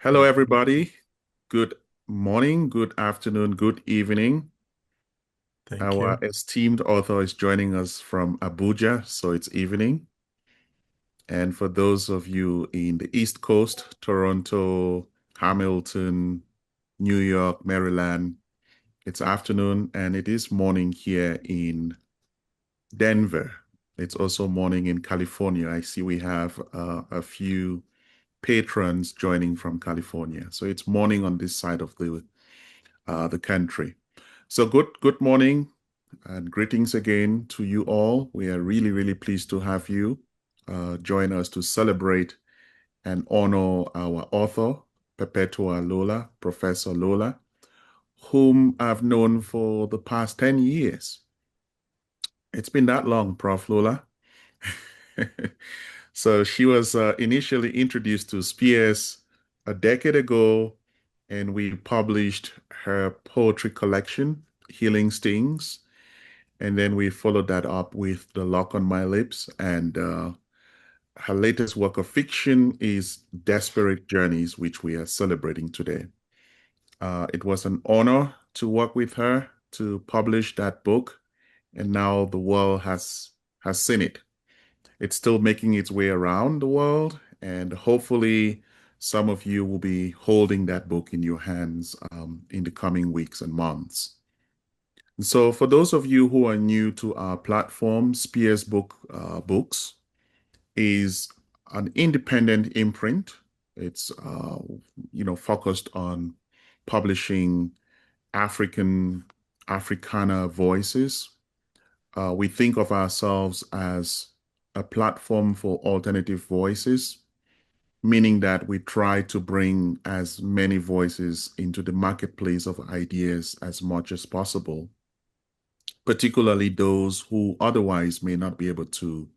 Hello, everybody. Good morning, good afternoon, good evening. Thank Our you. esteemed author is joining us from Abuja, so it's evening. And for those of you in the East Coast, Toronto, Hamilton, New York, Maryland, it's afternoon, and it is morning here in Denver. It's also morning in California. I see we have a few patrons joining from California. So it's morning on this side of the country. So good morning and greetings again to you all. We are really pleased to have you join us to celebrate and honor our author, Pepertua Lola, Professor Lola, whom I've known for the past 10 years. It's been that long, Prof. Lola. So she was initially introduced to Spears a decade ago, and we published her poetry collection, Healing Stings. And then we followed that up with The Lock on My Lips. And her latest work of fiction is Desperate Journeys, which we are celebrating today. It was an honor to work with her to publish that book. And now the world has seen it. It's still making its way around the world, and hopefully, some of you will be holding that book in your hands in the coming weeks and months. So, for those of you who are new to our platform, Spears Books is an independent imprint. It's focused on publishing African Africana voices. We think of ourselves as a platform for alternative voices, meaning that we try to bring as many voices into the marketplace of ideas as much as possible, particularly those who otherwise may not be able to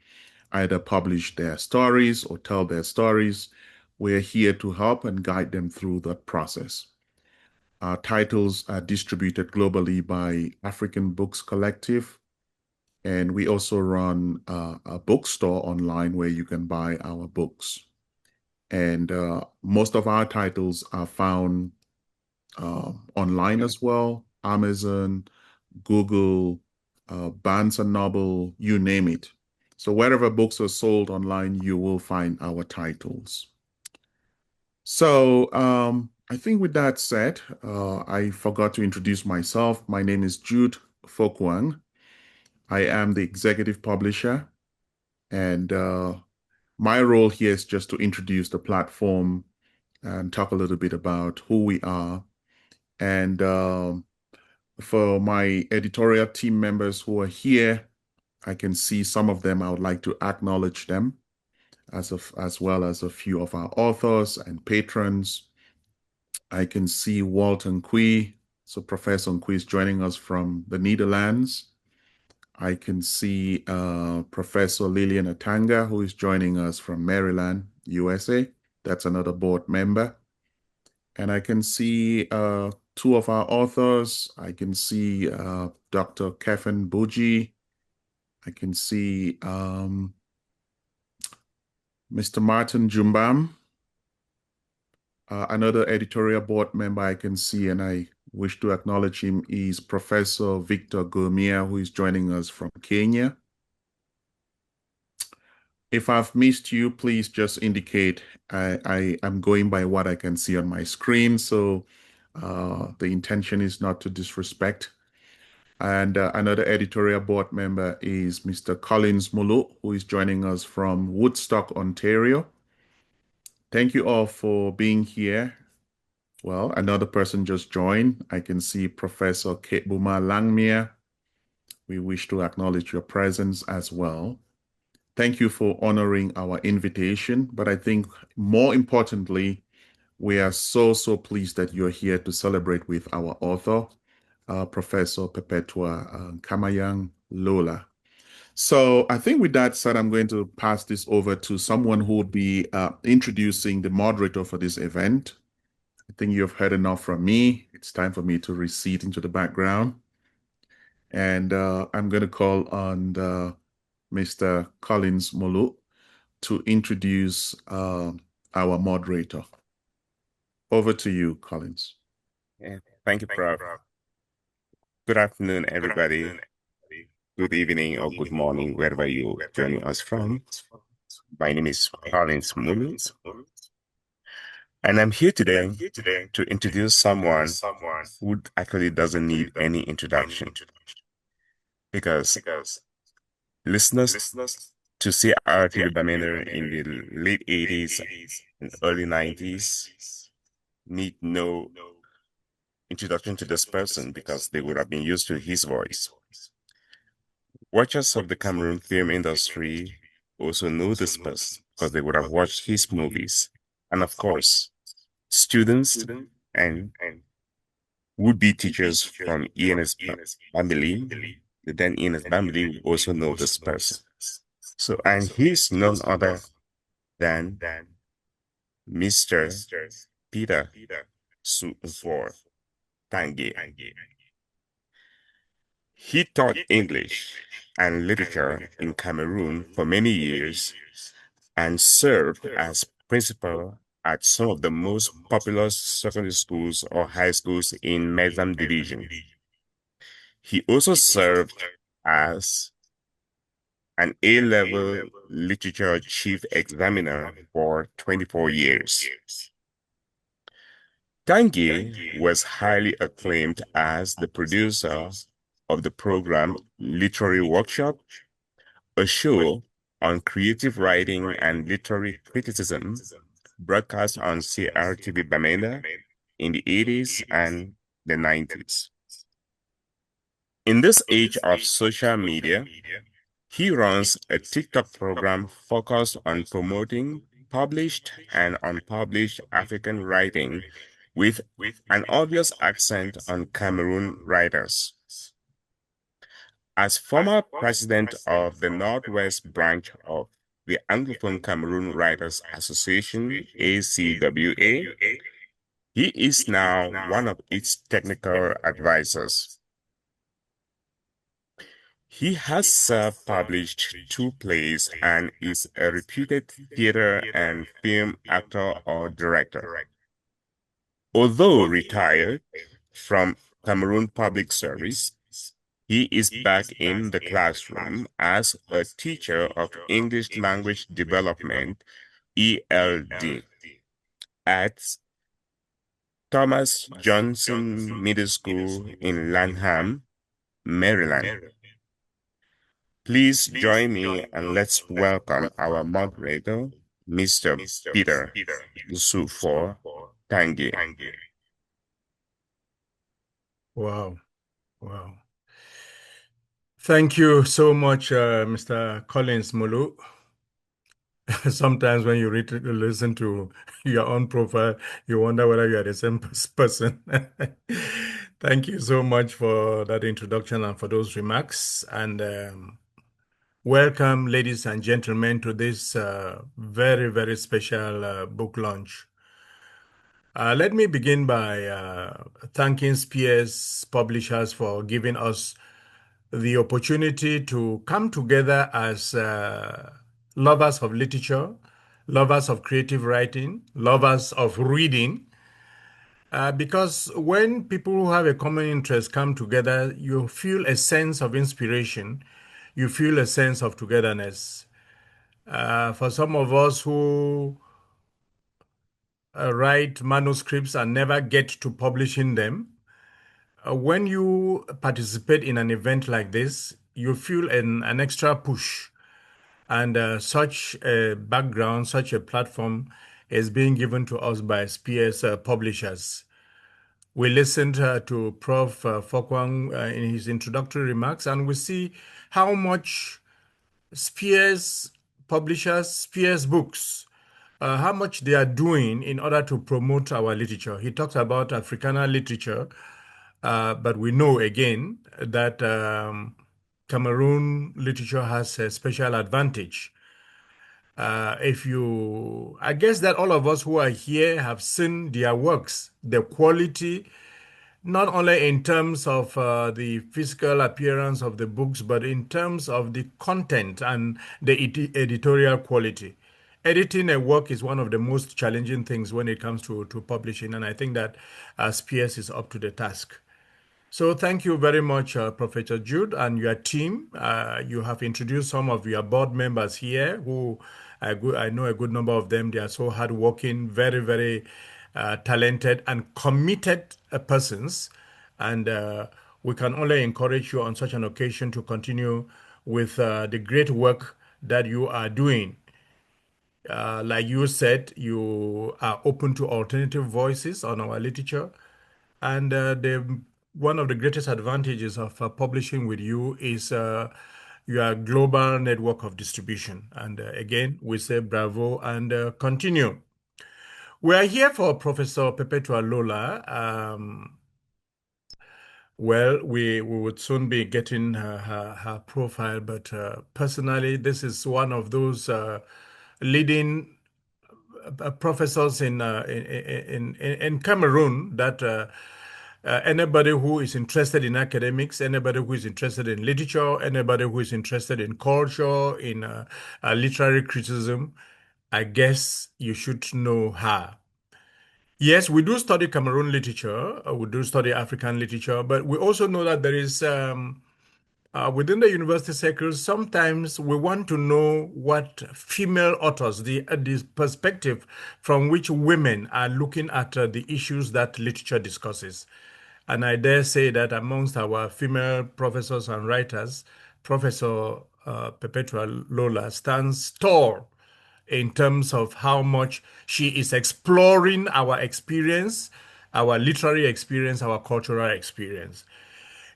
either publish their stories or tell their stories. We're here to help and guide them through that process. Our titles are distributed globally by African Books Collective, and we also run a bookstore online where you can buy our books. And most of our titles are found online as well, Amazon, Google, Barnes and Noble, you name it. So wherever books are sold online, you will find our titles. So I think with that said, I forgot to introduce myself. My name is Jude Fokwang. I am the executive publisher, and my role here is just to introduce the platform and talk a little bit about who we are. And for my editorial team members who are here, I can see some of them. I would like to acknowledge them as well as a few of our authors and patrons. I can see Walton Kui. So Professor Kui is joining us from the Netherlands. I can see Professor Lillian Atanga, who is joining us from Maryland, USA. That's another board member. And I can see two of our authors. I can see Dr. Kevin Buji. I can see Mr. Martin Jumbam. Another editorial board member I can see, and I wish to acknowledge him, is Professor Victor Gomia, who is joining us from Kenya. If I've missed you, please just indicate. I am going by what I can see on my screen, so the intention is not to disrespect. And another editorial board member is Mr. Collins Mulu, who is joining us from Woodstock, Ontario. Thank you all for being here. Well, another person just joined. I can see Professor Ketbuma Langmia. We wish to acknowledge your presence as well. Thank you for honoring our invitation. But I think more importantly, we are so pleased that you're here to celebrate with our author, Professor Pepertua Nkamanyang Lola. So I think with that said, I'm going to pass this over to someone who would be introducing the moderator for this event. I think you've heard enough from me. It's time for me to recede into the background. And I'm going to call on Mr. Collins Molu to introduce our moderator. Over to you, Collins. Yeah, thank you, Prof. Good afternoon, everybody. Good evening or good morning, wherever you're joining us from. My name is Collins Mulu, and I'm here today to introduce someone who actually doesn't need any introduction because listeners to see R.T. Bamender in the late 80s and early 90s need no introduction to this person because they would have been used to his voice. Watchers of the Cameroon film industry also know this person because they would have watched his movies. And of course, students and would-be teachers from ENS family, the then ENS family will also know this person. So, and he's none other than Mr. Peter for Tangi. He taught English and literature in Cameroon for many years and served as principal at some of the most popular secondary schools or high schools in Medam Division. He also served as an A-level literature chief examiner for 24 years. Tanguy was highly acclaimed as the producer of the program Literary Workshop, a show on creative writing and literary criticism broadcast on CRTV Bamenda in the 80s and the 90s. In this age of social media, he runs a TikTok program focused on promoting published and unpublished African writing with an obvious accent on Cameroon writers. As former president of the Northwest branch of the Anglophone Cameroon Writers Association, ACWA, he is now one of its technical advisors. He has published 2 plays and is a reputed theater and film actor or director. Although retired from Cameroon Public Service, he is back in the classroom as a teacher of English Language Development, ELD, at Thomas Johnson Middle School in Lanham, Maryland. Please join me and let's welcome our moderator, Mr. Peter for Tangi. Wow. Wow. Thank you so much, Mr. Collins Mulu. Sometimes when you listen to your own profile, you wonder whether you are the same person. Thank you so much for that introduction and for those remarks. And welcome, ladies and gentlemen, to this very, very special book launch. Let me begin by thanking Spears Publishers for giving us the opportunity to come together as lovers of literature, lovers of creative writing, lovers of reading. Because when people who have a common interest come together, you feel a sense of inspiration, you feel a sense of togetherness. For some of us who write manuscripts and never get to publishing them, when you participate in an event like this, you feel an extra push. And such a background, such a platform is being given to us by Spears Publishers. We listened to Prof. Fokwang in his introductory remarks, and we see how much Spears Publishers, Spears Books, how much they are doing in order to promote our literature. He talks about Africana literature, but we know again that Cameroon literature has a special advantage. I guess that all of us who are here have seen their works, the quality, not only in terms of the physical appearance of the books, but in terms of the content and the editorial quality. editing a work is one of the most challenging things when it comes to publishing, and I think that SPS is up to the task. So thank you very much, Professor Jude, and your team. You have introduced some of your board members here who I know a good number of them. They are so hardworking, very, very talented and committed persons. And we can only encourage you on such an occasion to continue with the great work that you are doing. Like you said, you are open to alternative voices on our literature. And one of the greatest advantages of publishing with you is your global network of distribution. And again, we say bravo and continue. We are here for Professor Pepertua Lola. Well, we would soon be getting her profile, but personally, this is one of those leading professors in Cameroon that anybody who is interested in academics, anybody who is interested in literature, anybody who is interested in culture, in literary criticism, I guess you should know her. Yes, we do study Cameroon literature, we do study African literature, but we also know that there is within the university circles, sometimes we want to know what female authors, the perspective from which women are looking at the issues that literature discusses. And I dare say that amongst our female professors and writers, Professor Perpetua Lola stands tall in terms of how much she is exploring our experience, our literary experience, our cultural experience.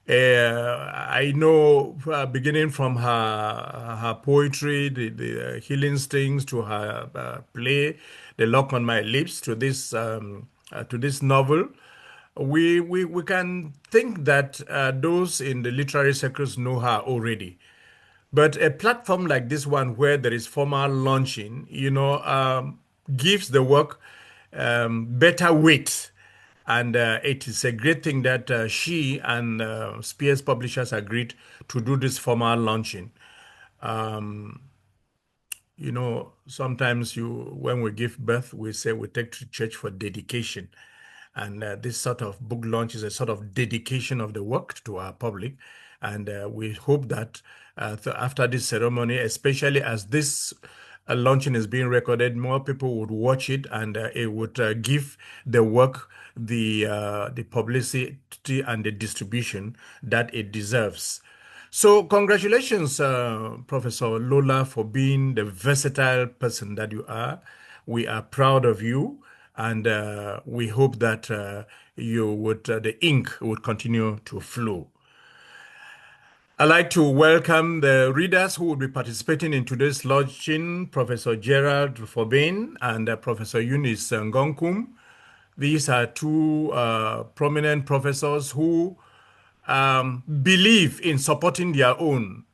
I know, beginning from her poetry, the healing stings, to her play, "The Lock on My Lips," to this novel, we can think that those in the literary circles know her already. But a platform like this one, where there is formal launching, gives the work better weight. And it is a great thing that she and Spears Publishers agreed to do this formal launching. Sometimes when we give birth, we say we take to church for dedication. And this sort of book launch is a sort of dedication of the work to our public. And we hope that after this ceremony, especially as this launching is being recorded, more people would watch it, and it would give the work the publicity and the distribution that it deserves. So, congratulations, Professor Lola, for being the versatile person that you are. We are proud of you, and we hope that the ink would continue to flow. I'd like to welcome the readers who will be participating in today's launching: Professor Gerald Fobain and Professor Eunice Ngonkum. These are two prominent professors who believe in supporting their own.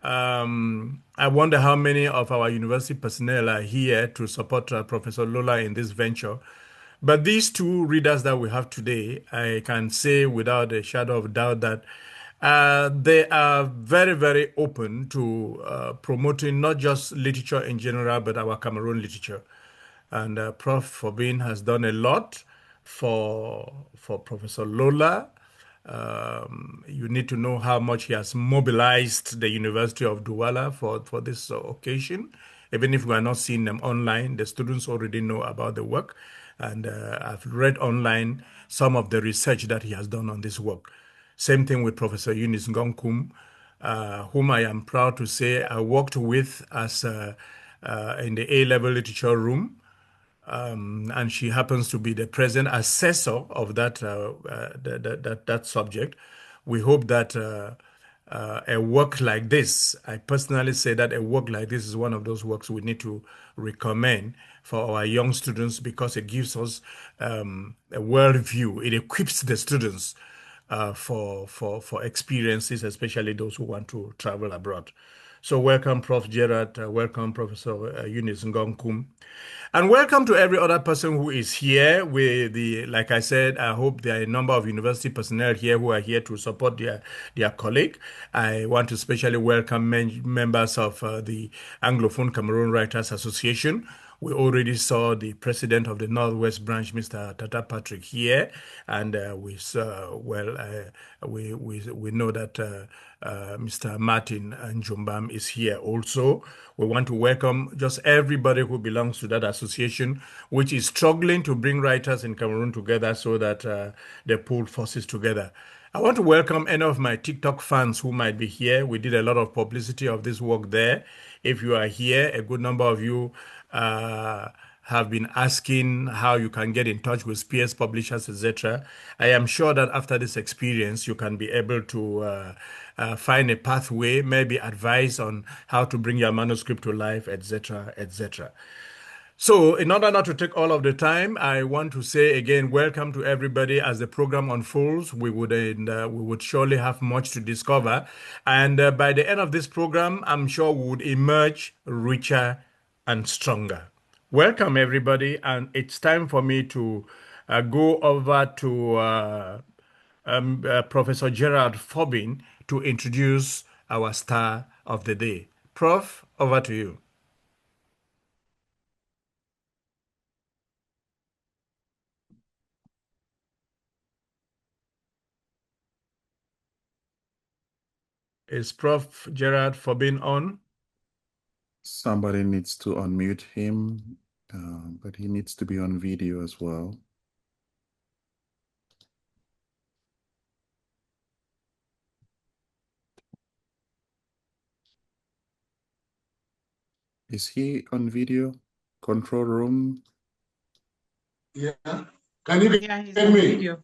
I wonder how many of our university personnel are here to support Professor Lola in this venture. But these two readers that we have today, I can say without a shadow of doubt that they are very, very open to promoting not just literature in general, but our Cameroon literature. And Prof. Fobin has done a lot for Professor Lola. You need to know how much he has mobilized the University of Douala for this occasion. Even if we are not seeing them online, the students already know about the work. And I've read online some of the research that he has done on this work. Same thing with Professor Eunice Ngonkum, whom I am proud to say I worked with as in the A-level literature room. And she happens to be the present assessor of that subject. We hope that a work like this, I personally say that a work like this is one of those works we need to recommend for our young students, because it gives us a world view. It equips the students for experiences, especially those who want to travel abroad. So welcome, Prof. Gerard. Welcome, Professor Eunice Ngongkum. And welcome to every other person who is here with like I said, I hope there are a number of university personnel here who are here to support their colleague. I want to especially welcome members of the Anglophone Cameroon Writers Association. We already saw the president of the Northwest branch, Mr. Tata Patrick, here, and we know that Mr. Martin Njumbam is here also. We want to welcome just everybody who belongs to that association, which is struggling to bring writers in Cameroon together so that they pull forces together. I want to welcome any of my TikTok fans who might be here. We did a lot of publicity of this work there. If you are here, a good number of you have been asking how you can get in touch with peers, publishers, etc. I am sure that after this experience, you can be able to find a pathway, maybe advice on how to bring your manuscript to life, etc., etc. So, in order not to take all of the time, I want to say again, welcome to everybody. As the program unfolds, we would surely have much to discover, and by the end of this program, I'm sure we would emerge richer and stronger. Welcome, everybody, and it's time for me to go over to Professor Gerard Fobbin to introduce our star of the day. Prof, over to you. Is Prof. Gerard Fobbin on? Somebody needs to unmute him, but he needs to be on video as well. Is he on video? Control room? Yeah. Can you he's get on me? video.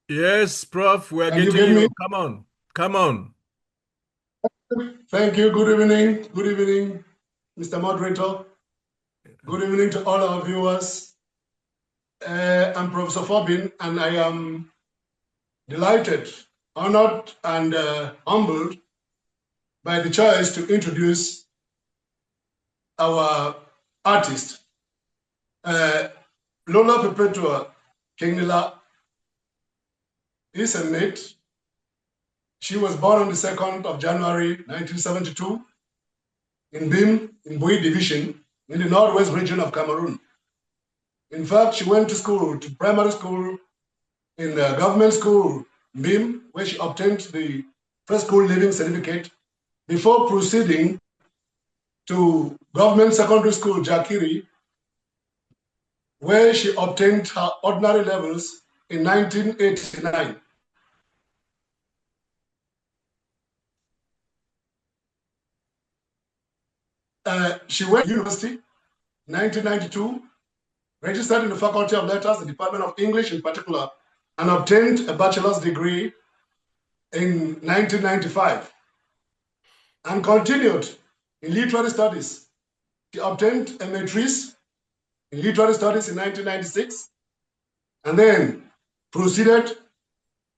Yes, Prof. We're Can you getting get you. me? Come on. Come on. Thank you. Good evening. Good evening, Mr. Moderator. Good evening to all our viewers. I'm Professor Fobbin, and I am delighted, honored, and humbled by the choice to introduce our artist, Lola Pepertua Kila is a mate. She was born on the 2nd of January, 1972 in Bim, in Bui Division, in the northwest region of Cameroon. In fact, she went to primary school in the government school, Bim, where she obtained the first school leaving certificate before proceeding to government secondary school, Jakiri, where she obtained her ordinary levels in 1989. She went to university in 1992, registered in the Faculty of Letters, the Department of English in particular, and obtained a bachelor's degree in 1995, and continued in literary studies. She obtained a maîtrise in literary studies in 1996, and then proceeded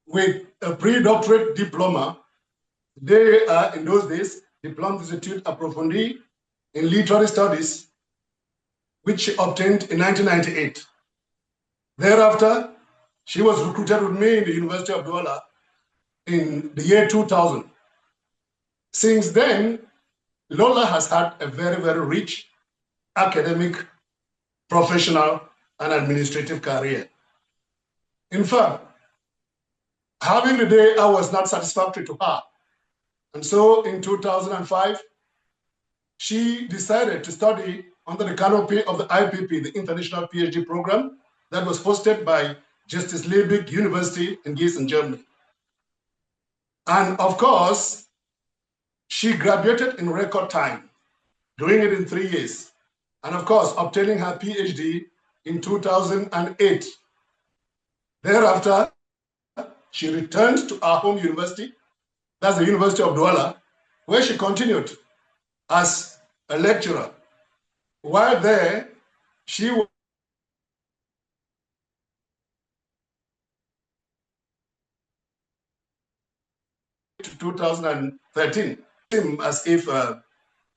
with a pre-doctorate diploma. They are, in those days, Diplôme d'études approfondies in literary studies, which she obtained in 1998. Thereafter, she was recruited with me in the University of Douala in the year 2000. Since then, Lola has had a very, very rich academic, professional, and administrative career. In fact, having the day I was not satisfactory to her. And so in 2005, she decided to study under the canopy of the IPP, the International PhD Program, that was hosted by Justice Liebig University in Gießen, Germany. And of course, she graduated in record time, doing it in 3 years. And of course, obtaining her PhD in 2008. Thereafter, she returned to our home university, that's the University of Douala, where she continued as a lecturer. While there, she was to 2013, as if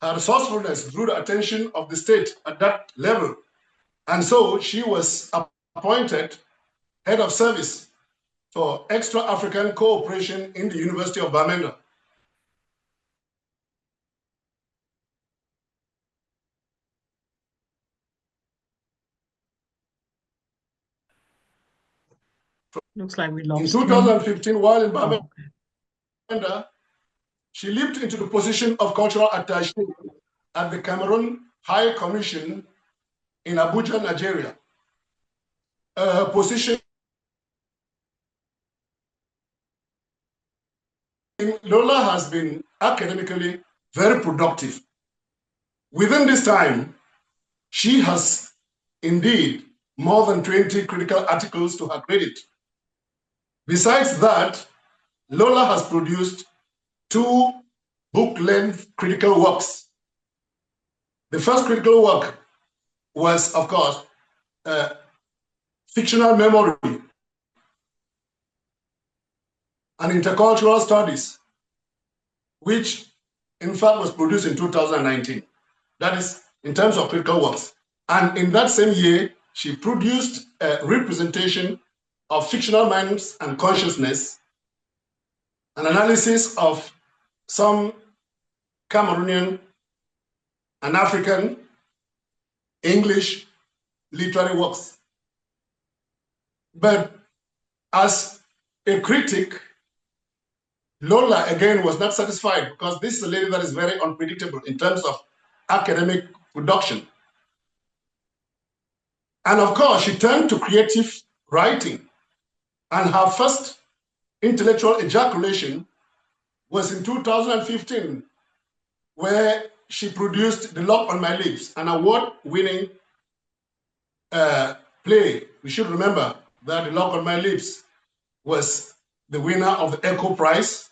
her resourcefulness drew the attention of the state at that level. And so she was appointed head of service for extra-African cooperation in the University of Bamenda. Looks like we In lost 2015, while in Bamenda, Oh. she leaped into the position of cultural attaché at the Cameroon High Commission in Abuja, Nigeria. Her position in Lola has been academically very productive. Within this time, she has indeed more than 20 critical articles to her credit. Besides that, Lola has produced 2 book-length critical works. The first critical work was, of course, fictional memory and intercultural studies, which in fact was produced in 2019. That is in terms of critical works. And in that same year, she produced a representation of fictional minds and consciousness, an analysis of some Cameroonian and African English literary works. But as a critic, Lola again was not satisfied, because this is a lady that is very unpredictable in terms of academic production. And of course, she turned to creative writing. And her first intellectual ejaculation was in 2015, where she produced The Lock on My Lips, an award-winning play. We should remember that The Lock on My Lips was the winner of the Echo Prize,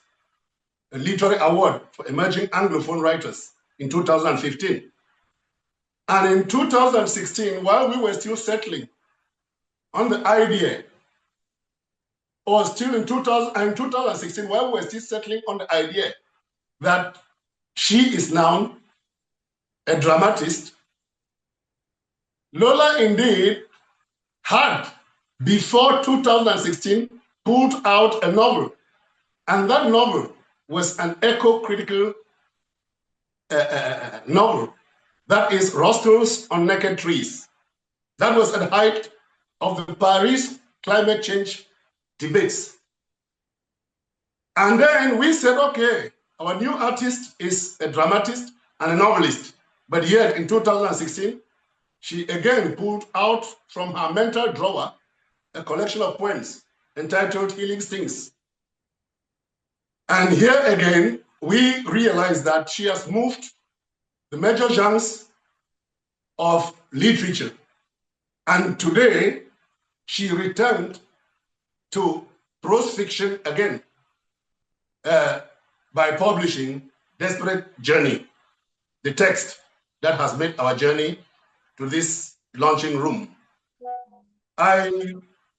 a literary award for emerging Anglophone writers in 2015. And in 2016, while we were still settling on the idea, or still in 2016, while we were still settling on the idea that she is now a dramatist, Lola indeed had, before 2016, pulled out a novel. And that novel was an eco-critical novel. That is Rostals on Naked Trees. That was at the height of the Paris climate change debates. And then we said, okay, our new artist is a dramatist and a novelist. But yet in 2016, she again pulled out from her mental drawer a collection of poems entitled Healing Stings. And here again, we realize that she has moved the major genres of literature. And today, she returned to prose fiction again by publishing Desperate Journey, the text that has made our journey to this launching room. I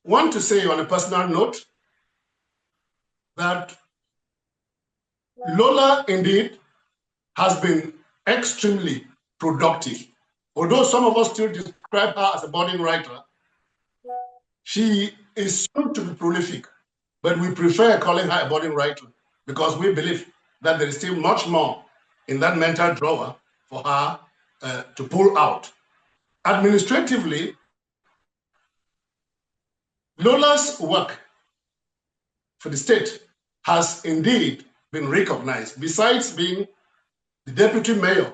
want to say on a personal note that Lola indeed has been extremely productive. Although some of us still describe her as a budding writer, she is soon to be prolific, but we prefer calling her a budding writer because we believe that there is still much more in that mental drawer for her to pull out. Administratively, Lola's work for the state has indeed been recognized. Besides being the deputy mayor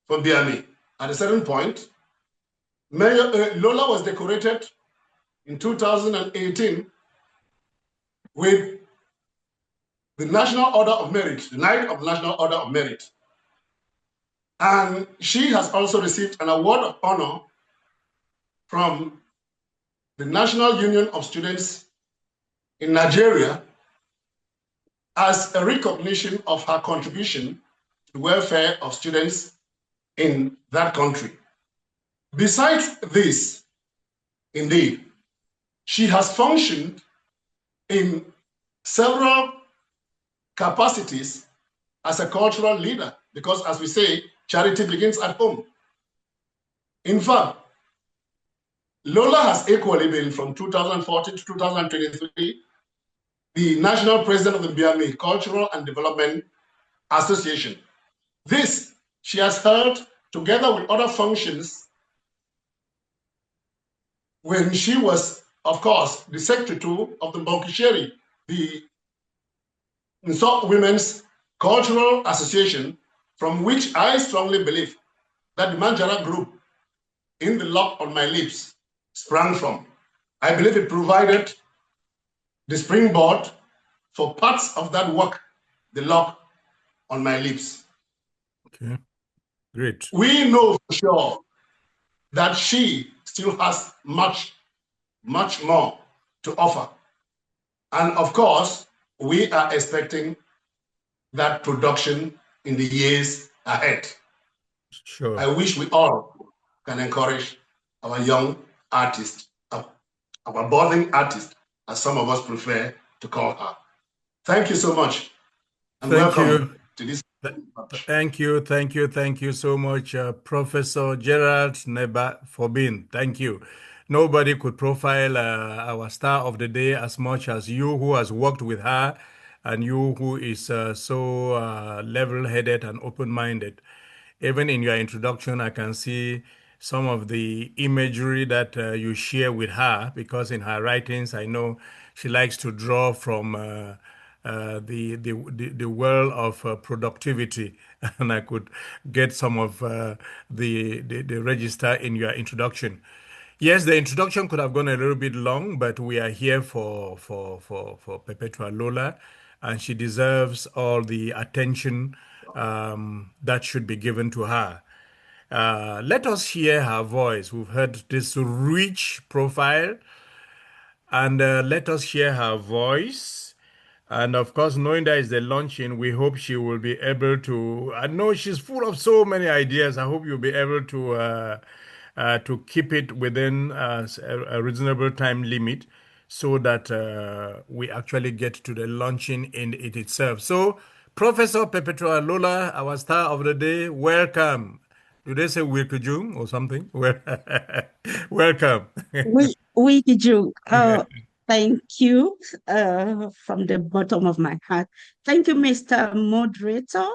for Biami, at a certain point, Lola was decorated in 2018 with the National Order of Merit, the Knight of the National Order of Merit. And she has also received an award of honor from the National Union of Students in Nigeria as a recognition of her contribution to the welfare of students in that country. Besides this, indeed, she has functioned in several capacities as a cultural leader because as we say, charity begins at home. In fact, Lola has equally been from 2014 to 2023 the national president of the Biami Cultural and Development Association. This she has held together with other functions when she was, of course, the secretary of the Mbokisheri, the Women's Cultural Association, from which I strongly believe that the Manjara group in the Lock on My Lips sprang from. I believe it provided the springboard for parts of that work, the Lock on My Lips. Okay, great. We know for sure that she still has much, much more to offer. And of course, we are expecting that production in the years ahead. Sure. I wish we all can encourage our young artists, our budding artist, as some of us prefer to call her. Thank you so much. And welcome to this. Thank you so much, Professor Gerald Neba Fobin. Thank you. Nobody could profile our star of the day as much as you, who has worked with her, and you, who is so level-headed and open-minded. Even in your introduction, I can see some of the imagery that you share with her, because in her writings, I know she likes to draw from the world of productivity, and I could get some of the register in your introduction. Yes, the introduction could have gone a little bit long, but we are here for Pepertua Lola, and she deserves all the attention that should be given to her. Let us hear her voice. We've heard this rich profile, and let us hear her voice. And of course, knowing that it's the launching, we hope she will be able to. I know she's full of so many ideas. I hope you'll be able to keep it within a reasonable time limit, so that we actually get to the launching in it itself. So, Professor Pepertua Lola, our star of the day, welcome. Do they say Wilkujung or something? Well, welcome. Wilkujung. Thank you from the bottom of my heart. Thank you, Mr. Moderator,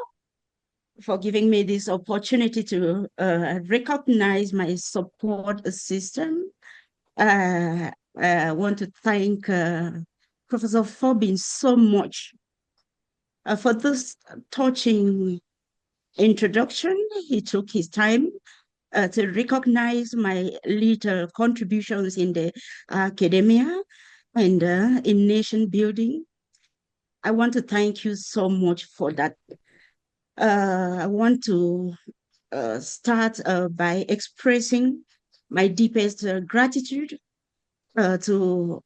for giving me this opportunity to recognize my support system. I want to thank Professor Fobin so much for this touching introduction. He took his time to recognize my little contributions in the academia and in nation building. I want to thank you so much for that. I want to start by expressing my deepest gratitude to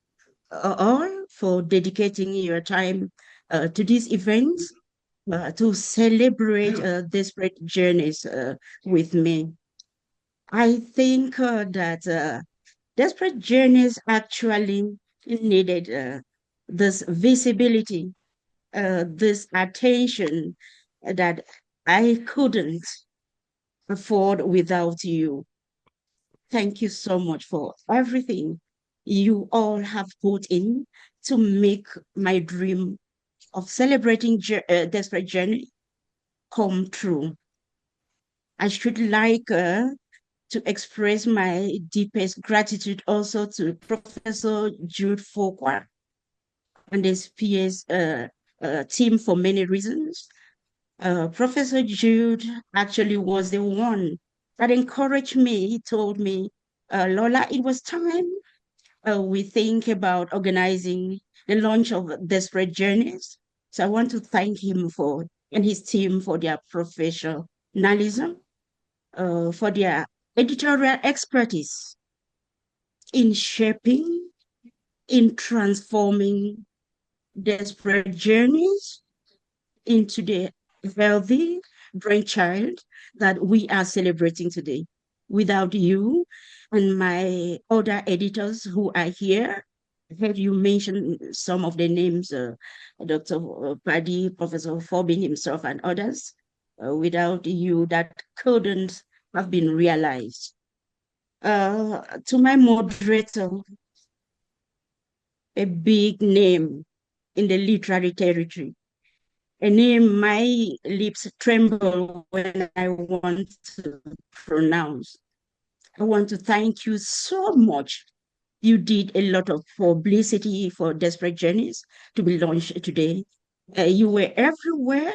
all for dedicating your time to these events to celebrate desperate journeys with me. I think that desperate journeys actually needed this visibility, this attention that I couldn't afford without you. Thank you so much for everything you all have put in to make my dream of celebrating Desperate Journey come true. I should like to express my deepest gratitude also to Professor Jude Fokwa and his PS team for many reasons. Professor Jude actually was the one that encouraged me. He told me, Lola, it was time we think about organizing the launch of Desperate Journeys. So I want to thank him and his team for their professionalism, for their editorial expertise in shaping, in transforming Desperate Journeys into the healthy brainchild that we are celebrating today. Without you and my other editors who are here, I heard you mention some of the names, Dr. Paddy, Professor Fobin himself, and others. without you that couldn't have been realized. To my moderator, a big name in the literary territory, a name my lips tremble when I want to pronounce. I want to thank you so much. You did a lot of publicity for Desperate Journeys to be launched today. You were everywhere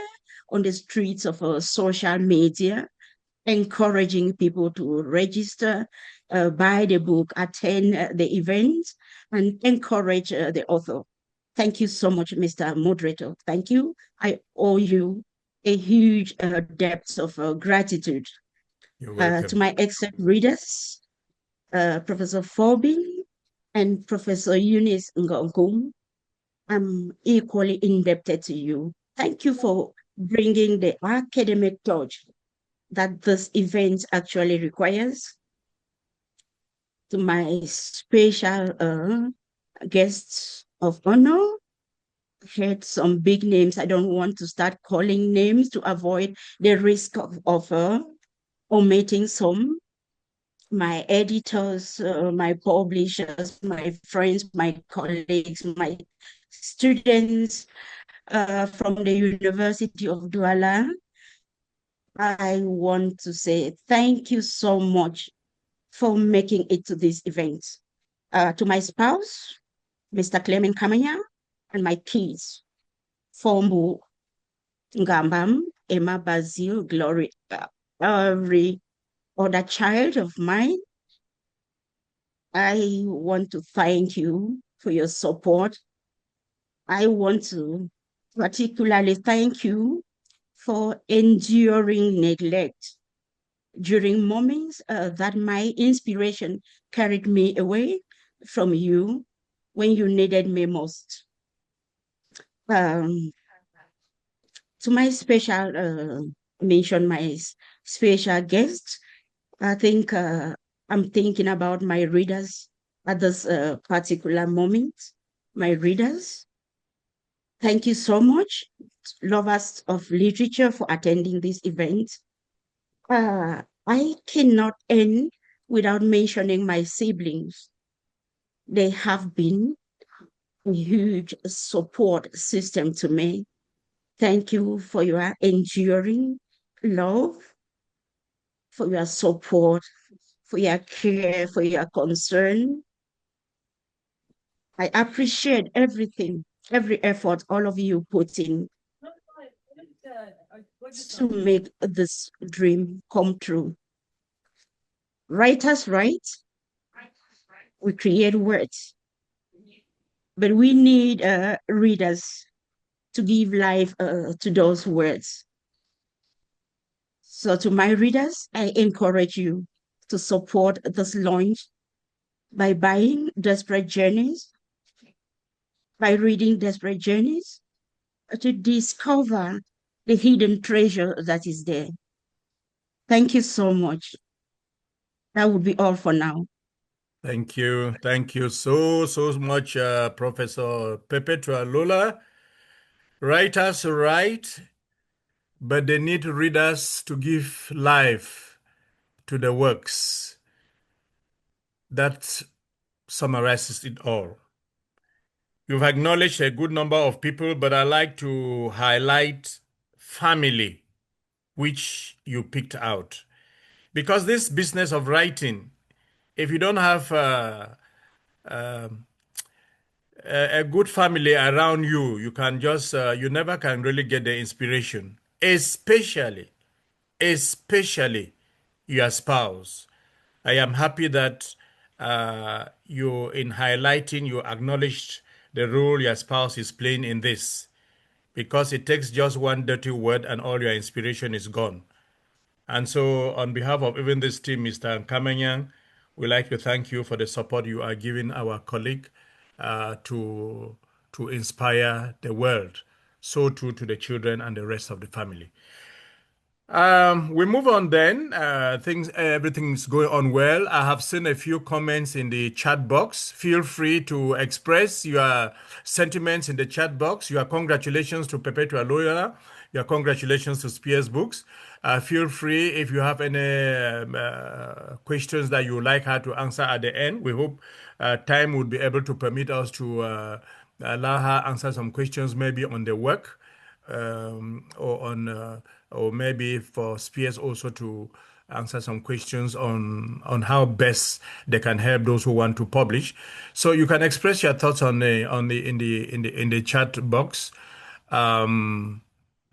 on the streets of social media, encouraging people to register, buy the book, attend the event, and encourage the author. Thank you so much, Mr. Moderator. Thank you. I owe you a huge debt of gratitude. You're To welcome. my excerpt readers, Professor Forbin and Professor Eunice Ngongkum, I'm equally indebted to you. Thank you for bringing the academic touch that this event actually requires. To my special guests of honor, had some big names. I don't want to start calling names to avoid the risk of omitting some. My editors, my publishers, my friends, my colleagues, my students from the University of Douala, I want to say thank you so much for making it to this event. To my spouse, Mr. Clement Kamanya, and my kids, Fombu, Ngambam, Emma Bazil, Glory, every other child of mine. I want to thank you for your support. I want to particularly thank you for enduring neglect during moments that my inspiration carried me away from you when you needed me most. To my special mention, my special guest, I think I'm thinking about my readers at this particular moment. My readers, thank you so much, lovers of literature, for attending this event. I cannot end without mentioning my siblings. They have been a huge support system to me. Thank you for your enduring love, for your support, for your care, for your concern. I appreciate everything, every effort all of you put in to make this dream come true. Writers write, we create words, but we need readers to give life to those words. So to my readers, I encourage you to support this launch by buying Desperate Journeys, by reading Desperate Journeys, to discover the hidden treasure that is there. Thank you so much. That would be all for now. Thank you. Thank you so much, Professor Pepertua Lola. Writers write, but they need readers to give life to the works. That summarizes it all. You've acknowledged a good number of people, but I like to highlight family, which you picked out. Because this business of writing, if you don't have a good family around you, you can just, you never can really get the inspiration, especially your spouse. I am happy that you, in highlighting, you acknowledged the role your spouse is playing in this, because it takes just one dirty word and all your inspiration is gone. And so, on behalf of even this team, Mr. Nkamanyang, we'd like to thank you for the support you are giving our colleague to inspire the world. So too to the children and the rest of the family. We move on then. Everything's going on well. I have seen a few comments in the chat box. Feel free to express your sentiments in the chat box. Your congratulations to Pepertua Lola. Your congratulations to Spears Books. Feel free if you have any questions that you would like her to answer at the end. We hope time would be able to permit us to allow her answer some questions maybe on the work or maybe for Spears also to answer some questions on how best they can help those who want to publish. So you can express your thoughts on the in the chat box.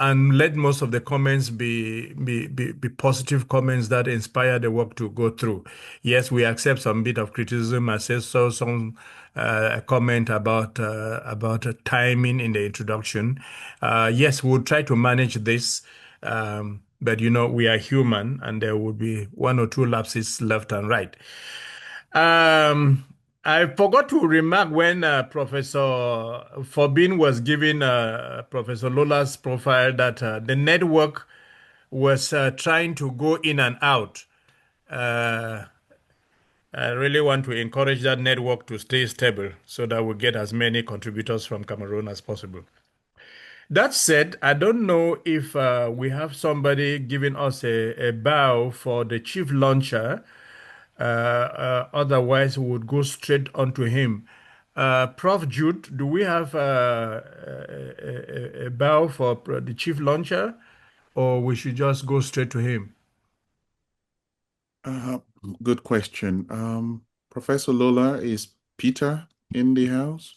And let most of the comments be positive comments that inspire the work to go through. Yes, we accept some bit of criticism. I saw some comment about timing in the introduction. Yes, we'll try to manage this, but we are human, and there will be one or two lapses left and right. I forgot to remark when Professor Forbin was giving Professor Lola's profile that the network was trying to go in and out. I really want to encourage that network to stay stable so that we get as many contributors from Cameroon as possible. That said, I don't know if we have somebody giving us a bow for the chief launcher. Otherwise, we would go straight onto him. Prof. Jude, do we have a bow for the chief launcher, or we should just go straight to him? Good question. Professor Lola, is Peter in the house?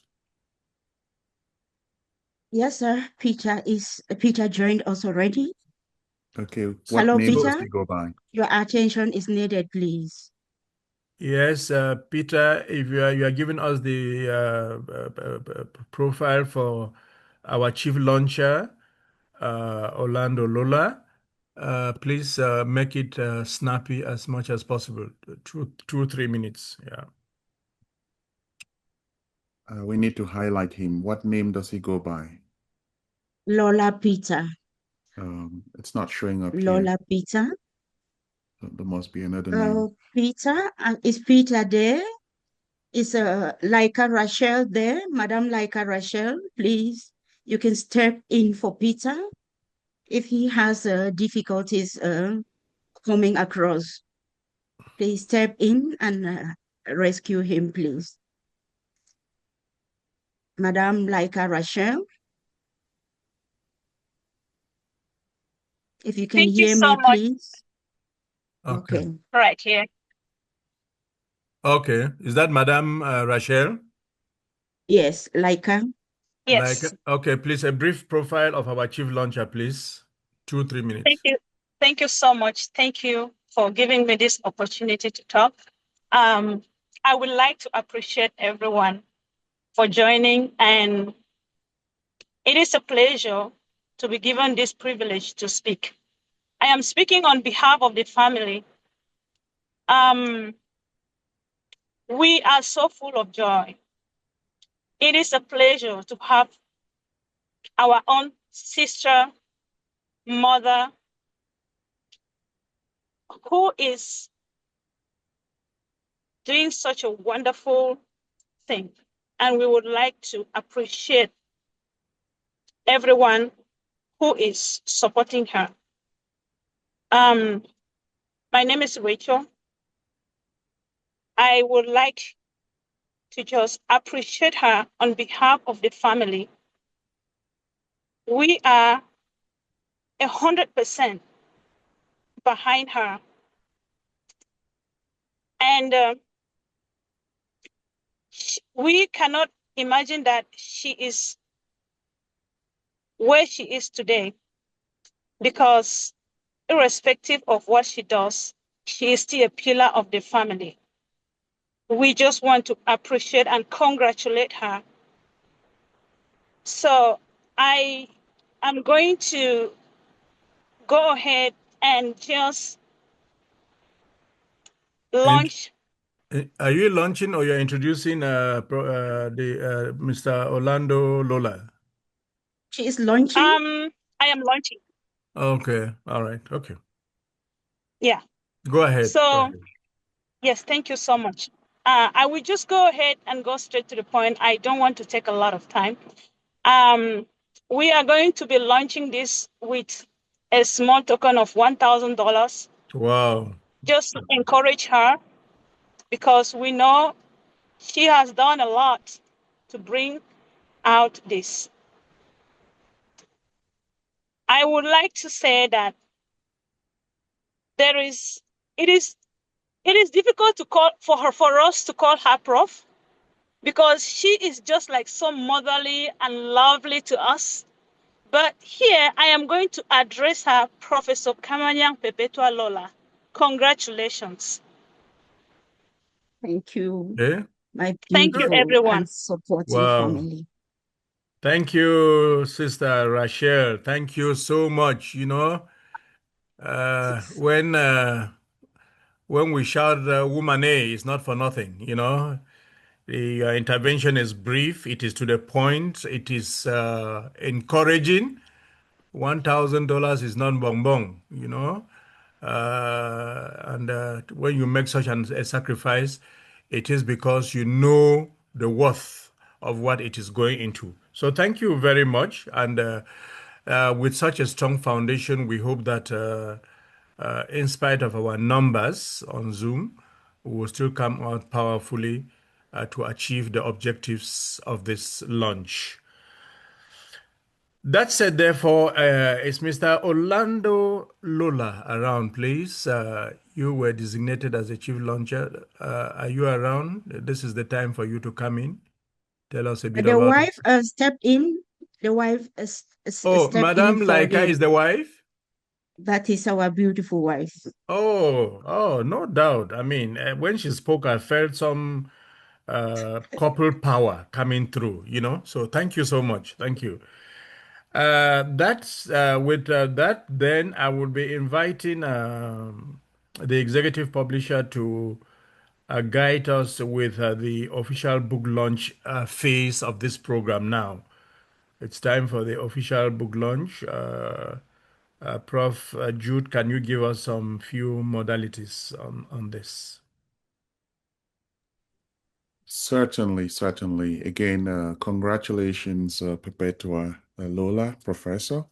Yes, sir. Peter joined us already. Okay. What Hello, name does Peter. he go by? Your attention is needed, please. Yes, Peter, if you are giving us the profile for our chief launcher, Orlando Lola, please make it snappy as much as possible. 3 minutes. Yeah. We need to highlight him. What name does he go by? Lola Peter. It's not showing up here. Lola Peter. So there must be another name. Peter, is Peter there? Is Laika Rachel there? Madam Laika Rachel, please. You can step in for Peter if he has difficulties coming across. Please step in and rescue him, please. Madam Laika Rachel, if you can hear me, please. Okay. Right here. Okay. Is that Madam Rachel? Yes, Laika. Yes. Okay, please, a brief profile of our chief launcher, please. 2-3 minutes. Thank you. Thank you so much. Thank you for giving me this opportunity to talk. I would like to appreciate everyone for joining, and it is a pleasure to be given this privilege to speak. I am speaking on behalf of the family. We are so full of joy. It is a pleasure to have our own sister, mother, who is doing such a wonderful thing. And we would like to appreciate everyone who is supporting her. My name is Rachel. I would like to just appreciate her on behalf of the family. We are 100% behind her. And we cannot imagine that she is where she is today, because irrespective of what she does, she is still a pillar of the family. We just want to appreciate and congratulate her. So I am going to go ahead and just launch. Are you launching or you're introducing Mr. Orlando Lola? She is launching. I am launching. Okay. All right. Okay. Yeah. Go ahead. Go So, ahead. yes, thank you so much. I will just go ahead and go straight to the point. I don't want to take a lot of time. We are going to be launching this with a small token of $1,000 Wow. just to encourage her, because we know she has done a lot to bring out this. I would like to say that it is difficult to call for us to call her prof, because she is just like so motherly and lovely to us. But here I am going to address her, Professor Nkamanyang Pepertua Lola. Congratulations. Thank you, Okay. my Thank you, beautiful everyone. and supportive Wow. family. Thank you, Sister Rachel. Thank you so much. You know, when we shout woman A, it's not for nothing, you know. The intervention is brief, it is to the point, it is encouraging. $1,000 is not bonbon, you know. And when you make such a sacrifice, it is because you know the worth of what it is going into. So thank you very much. And with such a strong foundation, we hope that in spite of our numbers on Zoom, we will still come out powerfully to achieve the objectives of this launch. That said, therefore, is Mr. Orlando Lola around, please? You were designated as the chief launcher. Are you around? This is the time for you to come in. Tell us a bit The about it. wife stepped in. The wife Oh, stepped in Madam for Laika the. is the wife? That is our beautiful wife. Oh, no doubt. I mean, when she spoke, I felt some couple power coming through, you know? So thank you so much. Thank you. That's with that. Then I will be inviting the executive publisher to guide us with the official book launch phase of this program. Now it's time for the official book launch. Prof. Jude, can you give us some few modalities on this? Certainly, certainly. Again, congratulations, Perpetua Lola, Professor.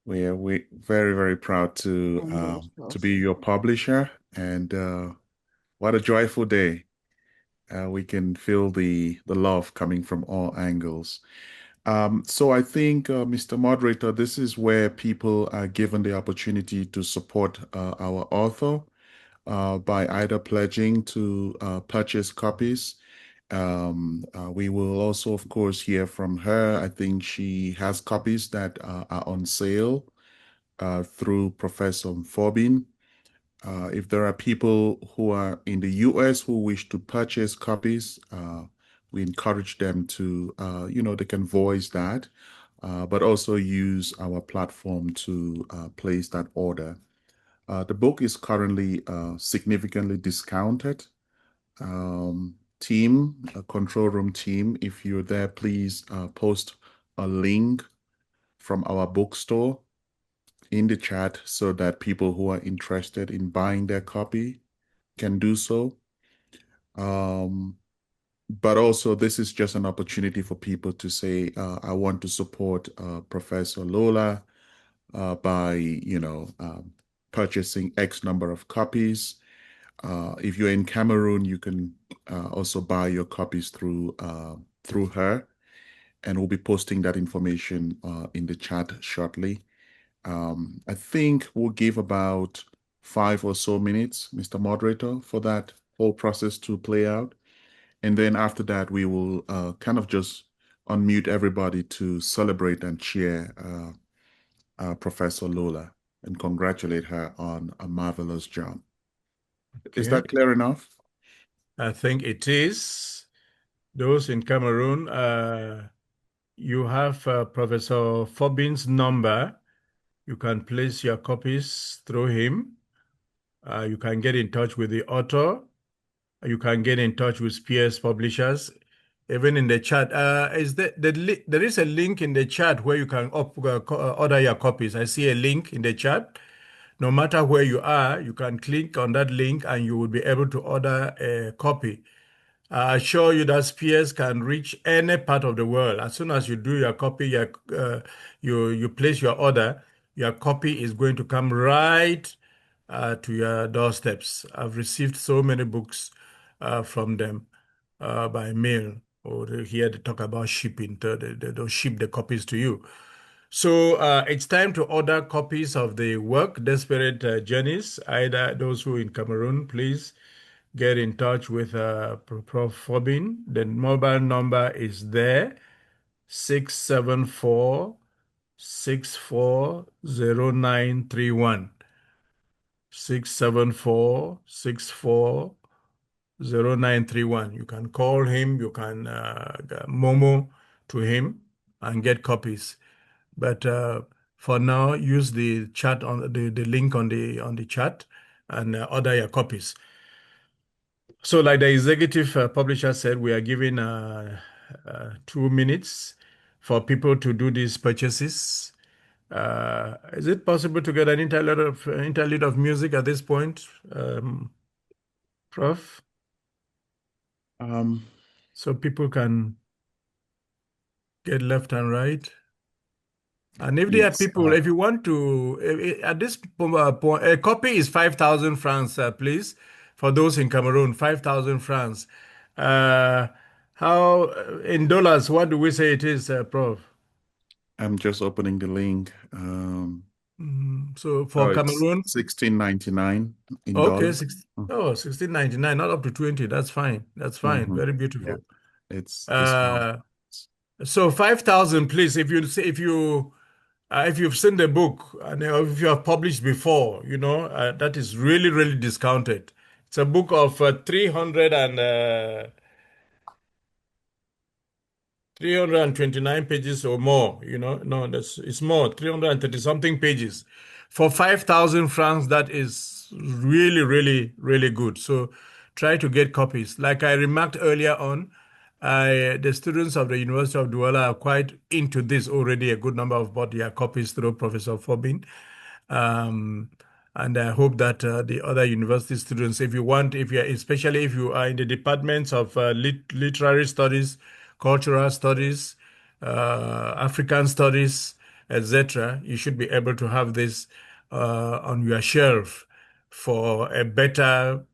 We're very, very proud to be your publisher, and what a joyful day. We can feel the love coming from all angles. So I think, Mr. Moderator, this is where people are given the opportunity to support our author by either pledging to purchase copies. We will also, of course, hear from her. I think she has copies that are on sale through Professor Forbin. If there are people who are in the US who wish to purchase copies, we encourage them to, they can voice that, but also use our platform to place that order. The book is currently significantly discounted. Control room team, if you're there, please post a link from our bookstore in the chat so that people who are interested in buying their copy can do so. But also, this is just an opportunity for people to say, I want to support Professor Lola by, purchasing X number of copies. If you're in Cameroon, you can also buy your copies through her, and we'll be posting that information in the chat shortly. I think we'll give about 5 or so minutes, Mr. Moderator, for that whole process to play out. And then after that, we will kind of just unmute everybody to celebrate and cheer Professor Lola and congratulate her on a marvelous job. Okay. Is that clear enough? I think it is. Those in Cameroon, you have Professor Forbin's number. You can place your copies through him. You can get in touch with the author. You can get in touch with PS Publishers. even in the chat. There is a link in the chat where you can order your copies. I see a link in the chat. No matter where you are, you can click on that link and you will be able to order a copy. I assure you that Spears can reach any part of the world. As soon as you do your copy, you place your order, your copy is going to come right to your doorsteps. I've received so many books from them by mail, or here they talk about shipping. They'll ship the copies to you. So it's time to order copies of the work, Desperate Journeys. Either those who in Cameroon, please get in touch with Prof. Fobin. The mobile number is there, 674 640931. 674 640931. You can call him, you can Momo to him and get copies. But for now, use the chat on the link on the chat and order your copies. So, like the executive publisher said, we are giving 2 minutes for people to do these purchases. Is it possible to get an interlude of music at this point, Prof? So people can get left and right. And if there are people, if you want to, at this point, a copy is 5,000 francs, please. For those in Cameroon, 5,000 francs. How, in dollars, what do we say it is, Prof? I'm just opening the link. So for Cameroon, $16.99 in okay, dollars. $16.99, not up to 20. That's fine. That's fine. Very beautiful. Yeah. It's so 5,000, please. If you've seen the book and if you have published before, that is really, really discounted. It's a book of 329 pages or more, No, it's more, 330 something pages. For 5,000 francs, that is really, really, really good. So try to get copies. Like I remarked earlier on, the students of the University of Douala are quite into this already. A good number of bought their copies through Professor Fobin. And I hope that the other university students, especially if you are in the departments of literary studies, cultural studies, African studies, etc., you should be able to have this on your shelf for a better,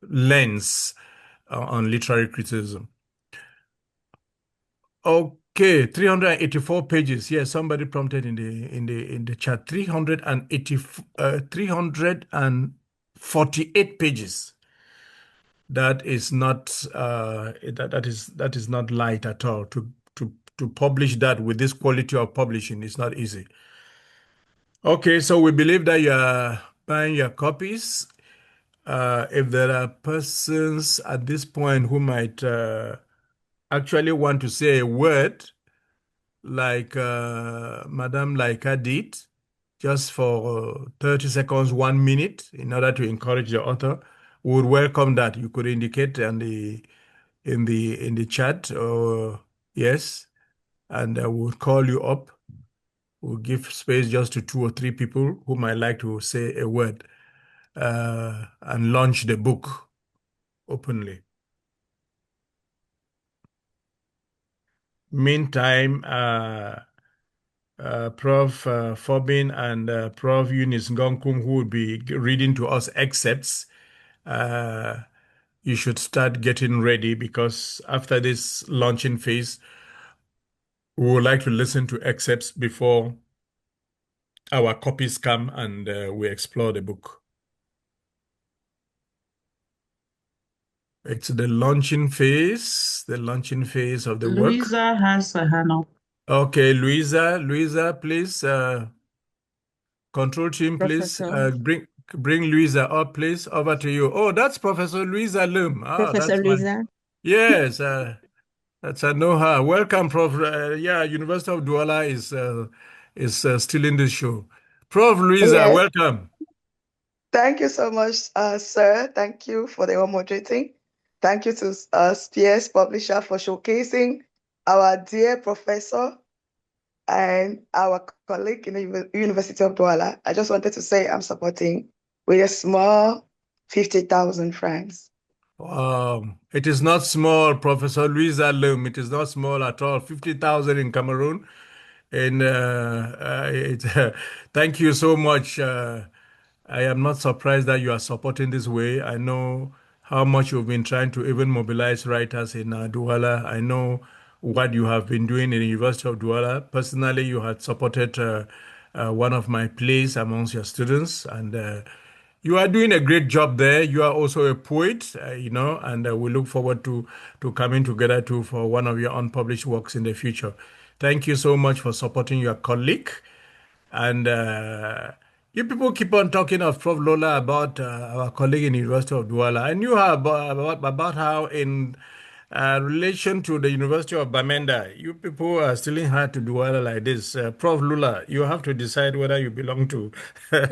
lens on literary criticism. Okay, 384 pages. Yes, somebody prompted in the chat. 348 pages. That is not that is not light at all. To publish that with this quality of publishing is not easy. Okay, so we believe that you are buying your copies. If there are persons at this point who might actually want to say a word, like Madame Laika did, just for 30 seconds, 1 minute, in order to encourage the author, we would welcome that. You could indicate in the chat, or yes, and we'll call you up. We'll give space just to 2 or 3 people who might like to say a word and launch the book openly. Meantime, Prof. Fobin and Prof. Eunice Ngongkum, who will be reading to us excerpts, you should start getting ready, because after this launching phase, we would like to listen to excerpts before our copies come and we explore the book. It's the launching phase of the work. Louisa has a hand up. Okay, Louisa, please, control team, please, bring Louisa up, please. Over to you. Oh, that's Professor Louisa Loom. Professor Louisa. Yes, that's I know her. Welcome, Prof. University of Douala is still in the show. Prof. Louisa, Yes. welcome. Thank you so much, sir. Thank you for the moderating. Thank you to Spears Publisher for showcasing our dear professor and our colleague in the University of Douala. I just wanted to say I'm supporting with a small 50,000 francs. It is not small, Professor Louisa Lum. It is not small at all. 50,000 in Cameroon. And thank you so much. I am not surprised that you are supporting this way. I know how much you've been trying to even mobilize writers in Douala. I know what you have been doing in the University of Douala. Personally, you had supported one of my plays amongst your students, and you are doing a great job there. You are also a poet, and we look forward to coming together too for one of your unpublished works in the future. Thank you so much for supporting your colleague. And you people keep on talking of Prof. Lola about our colleague in the University of Douala. I knew her about how in relation to the University of Bamenda, you people are stealing her to Douala like this. Prof. Lola, you have to decide whether you belong to to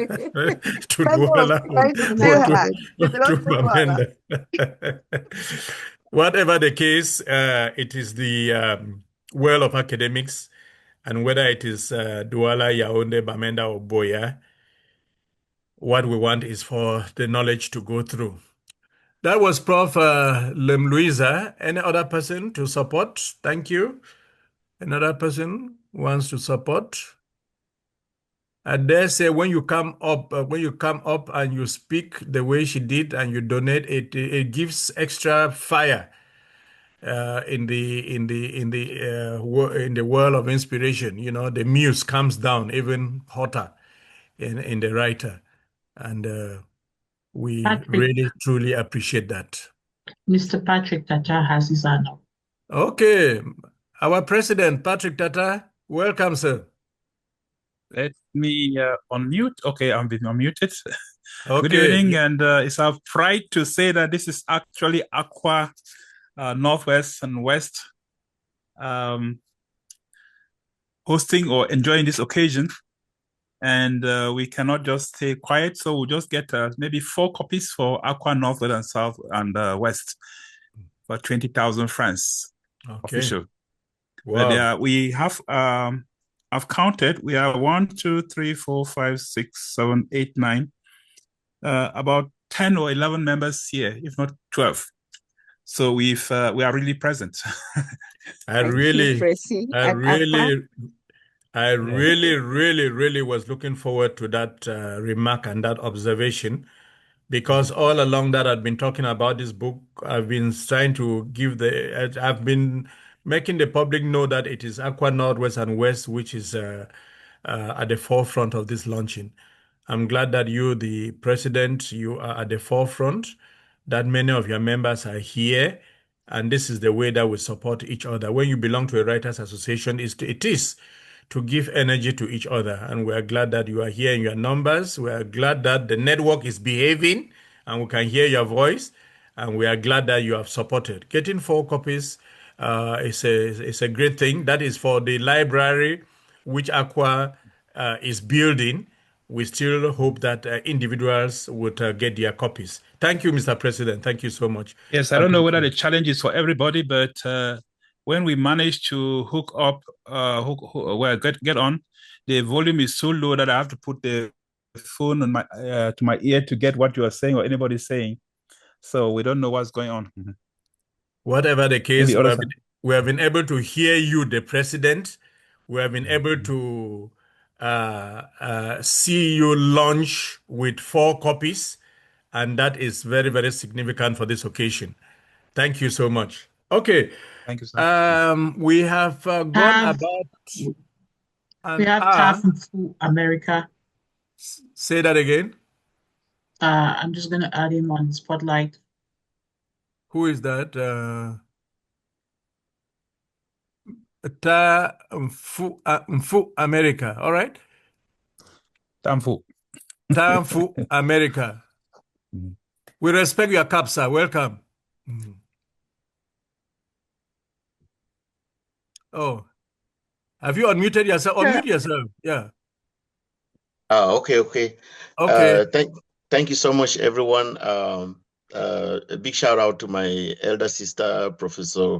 Douala Trying to steal her. She or to belongs to Douala. Bamenda. Whatever the case, it is the world of academics, and whether it is Douala, Yaoundé, Bamenda, or Boya, what we want is for the knowledge to go through. That was Prof. Lem Louisa. Any other person to support? Thank you. Another person wants to support? I dare say when you come up and you speak the way she did and you donate, it gives extra fire in the world of inspiration. You know, the muse comes down even hotter in the writer, and we Patrick. really truly appreciate that. Mr. Patrick Tata has his hand up. Okay, our president, Patrick Tata, welcome, sir. Let me unmute. Okay, I'm being unmuted. Okay. Good evening, and it's our pride to say that this is actually Aqua Northwest and West hosting or enjoying this occasion. And we cannot just stay quiet, so we'll just get maybe 4 copies for Aqua Northwest and South and West for 20,000 francs. Okay. Official. Wow. But we have I've counted. We are 1, 2, 3, 4, 5, 6, 7, 8, 9. About 10 or 11 members here, if not 12. So we are really present. I really was looking forward to that remark and that observation, because all along that I've been talking about this book, I've been trying to I've been making the public know that it is Aqua Northwest and West which is at the forefront of this launching. I'm glad that you, the president, you are at the forefront, that many of your members are here, and this is the way that we support each other. When you belong to a writers association, it is to give energy to each other, and we are glad that you are here in your numbers. We are glad that the network is behaving and we can hear your voice, and we are glad that you have supported. Getting 4 copies is a great thing. That is for the library which Aqua is building. We still hope that individuals would get their copies. Thank you, Mr. President. Thank you so much. Yes, I don't know whether the challenge is for everybody, but when we manage to hook up, get on, the volume is so low that I have to put the phone on to my ear to get what you are saying or anybody's saying. So we don't know what's going on. Mm-hmm. Whatever the case, we have been able to hear you, the president. We have been able to see you launch with 4 copies, and that is very, very significant for this occasion. Thank you so much. Okay. Thank you, sir. We have gone about we have Tafufu America. Say that again. I'm just going to add him on Spotlight. Who is that? Mfu America. All right. Tamfu America. We respect your cap, sir. Welcome. Oh, have you unmuted yourself? Unmute yourself. Yeah. Okay. Okay. Thank you so much, everyone. a big shout out to my elder sister, Professor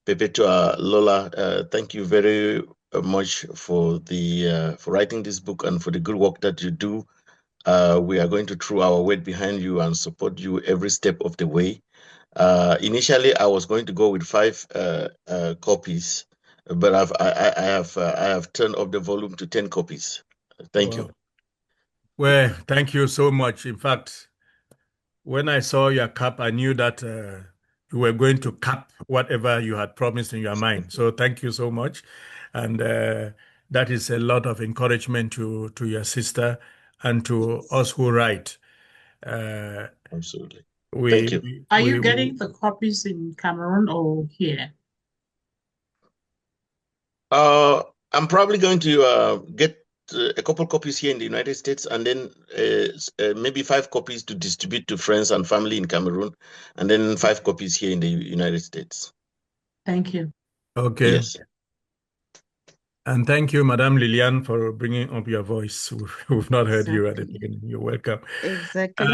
Pepertua Lola. Thank you very much for for writing this book and for the good work that you do. We are going to throw our weight behind you and support you every step of the way. Initially, I was going to go with 5 copies, but I have turned up the volume to 10 copies. Thank you. Well, thank you so much. In fact, when I saw your cap, I knew that you were going to cap whatever you had promised in your mind. So thank you so much. And that is a lot of encouragement to your sister and to us who write. Absolutely. Thank you. Are you getting the copies in Cameroon or here? I'm probably going to get a couple copies here in the United States, and then maybe 5 copies to distribute to friends and family in Cameroon, and then 5 copies here in the United States. Thank you. Okay. Yes. And thank you, Madame Liliane, for bringing up your voice. We've not heard you at the beginning. You're welcome. Exactly.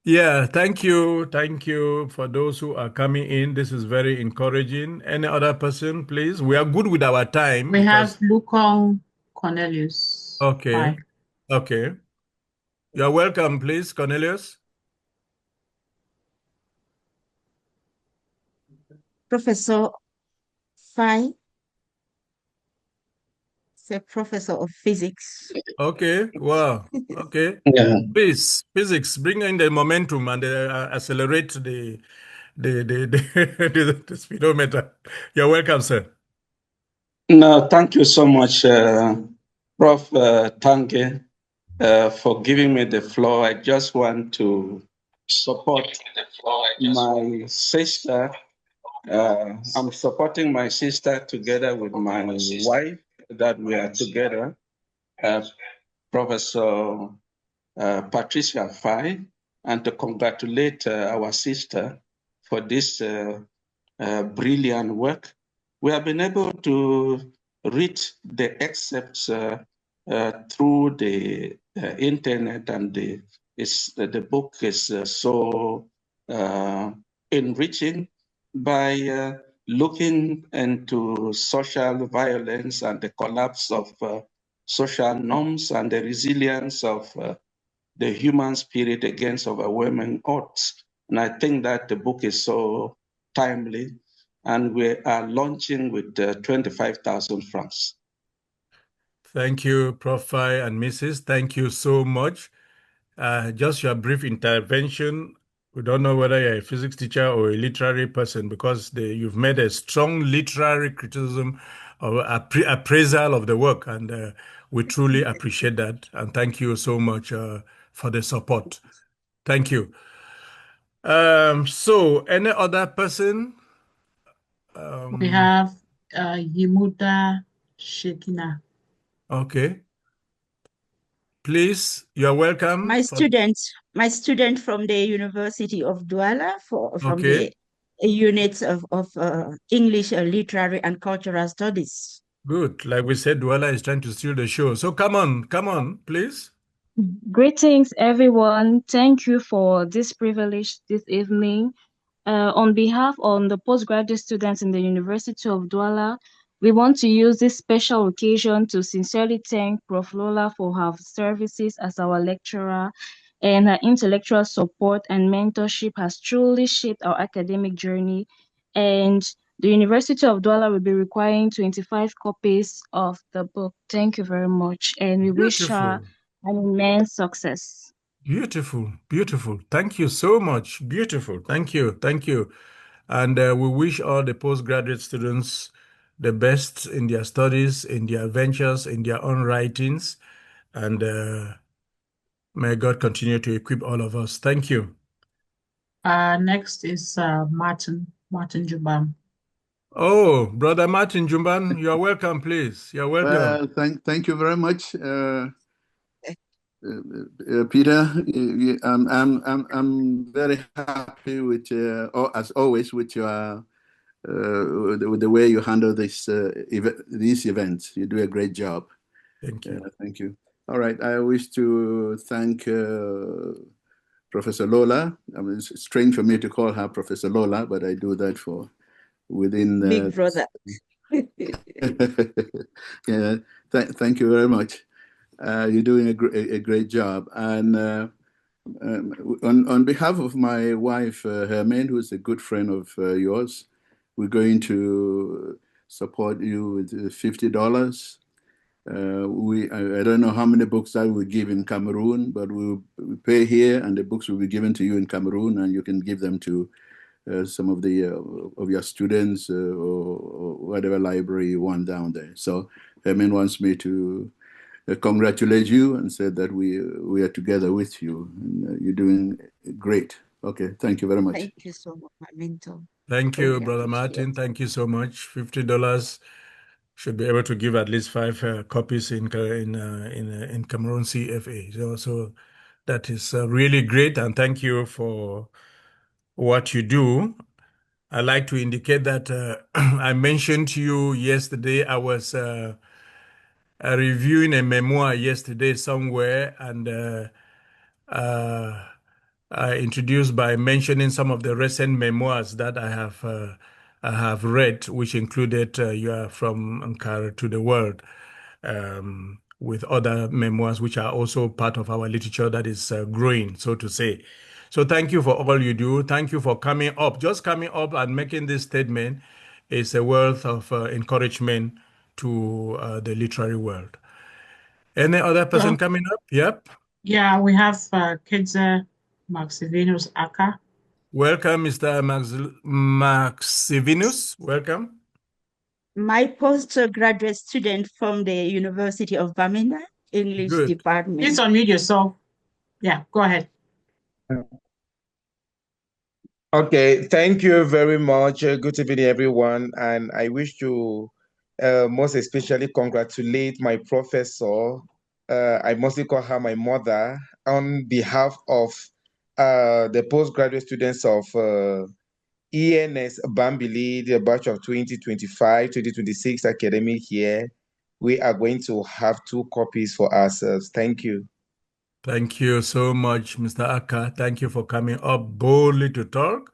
Yeah, thank you. Thank you for those who are coming in. This is very encouraging. Any other person, please? We are good with our time. We have Lukong Cornelius. Okay. Hi. Okay. You're welcome, please, Cornelius. Professor Fai, a professor of physics. Okay, wow. Okay. Yeah. Please, physics, bring in the momentum and accelerate the the speedometer. You're welcome, sir. No, thank you so much, Prof. Tange, for giving me the floor. I just want to support my sister. I'm supporting my sister together with my wife, that we are together, Professor Patricia Fai, and to congratulate our sister for this brilliant work. We have been able to read the excerpts through the internet, and the book is so enriching by looking into social violence and the collapse of social norms and the resilience of the human spirit against overwhelming odds. And I think that the book is so timely, and we are launching with 25,000 francs. Thank you, Prof. Fai and Mrs. Thank you so much. Just your brief intervention. We don't know whether you're a physics teacher or a literary person, because you've made a strong literary criticism or appraisal of the work, and we truly appreciate that. And thank you so much for the support. Thank you. So, any other person? We have Yimuda Shekina. Okay. Please, you're welcome. My student from the University of Douala from Okay. the units of English, Literary and Cultural Studies. Good. Like we said, Douala is trying to steal the show. So come on, please. Greetings, everyone. Thank you for this privilege this evening. On behalf of the postgraduate students in the University of Douala, we want to use this special occasion to sincerely thank Prof. Lola for her services as our lecturer, and her intellectual support and mentorship has truly shaped our academic journey. And the University of Douala will be requiring 25 copies of the book. Thank you very much, and we wish her an immense success. Beautiful, beautiful. Thank you so much. Beautiful. Thank you. And we wish all the postgraduate students the best in their studies, in their ventures, in their own writings. And may God continue to equip all of us. Thank you. Next is Martin Jubam. Oh, Brother Martin Jumban, you're welcome, please. You're welcome. Thank you very much, Peter. I'm very happy with, as always, with your with the way you handle these events. You do a great job. Thank you. Thank you. All right. I wish to thank Professor Lola. I mean, it's strange for me to call her Professor Lola, but I do that for within. Big brother. Yeah, thank you very much. You're doing a great job. And on behalf of my wife, Hermine, who is a good friend of yours, we're going to support you with $50. I don't know how many books I will give in Cameroon, but we pay here, and the books will be given to you in Cameroon, and you can give them to some of your students or whatever library you want down there. So Hermine wants me to congratulate you and said that we are together with you, and you're doing great. Okay, thank you very much. Thank you so much, my mentor. Thank So you, we Brother appreciate Martin. it. Thank you so much. $50 should be able to give at least 5 copies in Cameroon CFA. So that is really great, and thank you for what you do. I'd like to indicate that I mentioned to you yesterday, I was reviewing a memoir yesterday somewhere, and I introduced by mentioning some of the recent memoirs that I have read, which included You Are From Ankara to the World, with other memoirs which are also part of our literature that is growing, so to say. So thank you for all you do. Thank you for coming up. Just coming up and making this statement is a worth of encouragement to the literary world. Any other person coming up? Yep. Yeah, we have Kedze Maxivinus Aka. Welcome, Mr. Maxivinus. Welcome. My postgraduate student from the University of Bamenda, English Good. department. Please unmute yourself. Yeah, go ahead. Okay, thank you very much. Good evening, everyone. And I wish to most especially congratulate my professor. I mostly call her my mother, on behalf of the postgraduate students of ENS Bambili, the batch of 2025-2026 academic year. We are going to have 2 copies for ourselves. Thank you. Thank you so much, Mr. Aka. Thank you for coming up boldly to talk.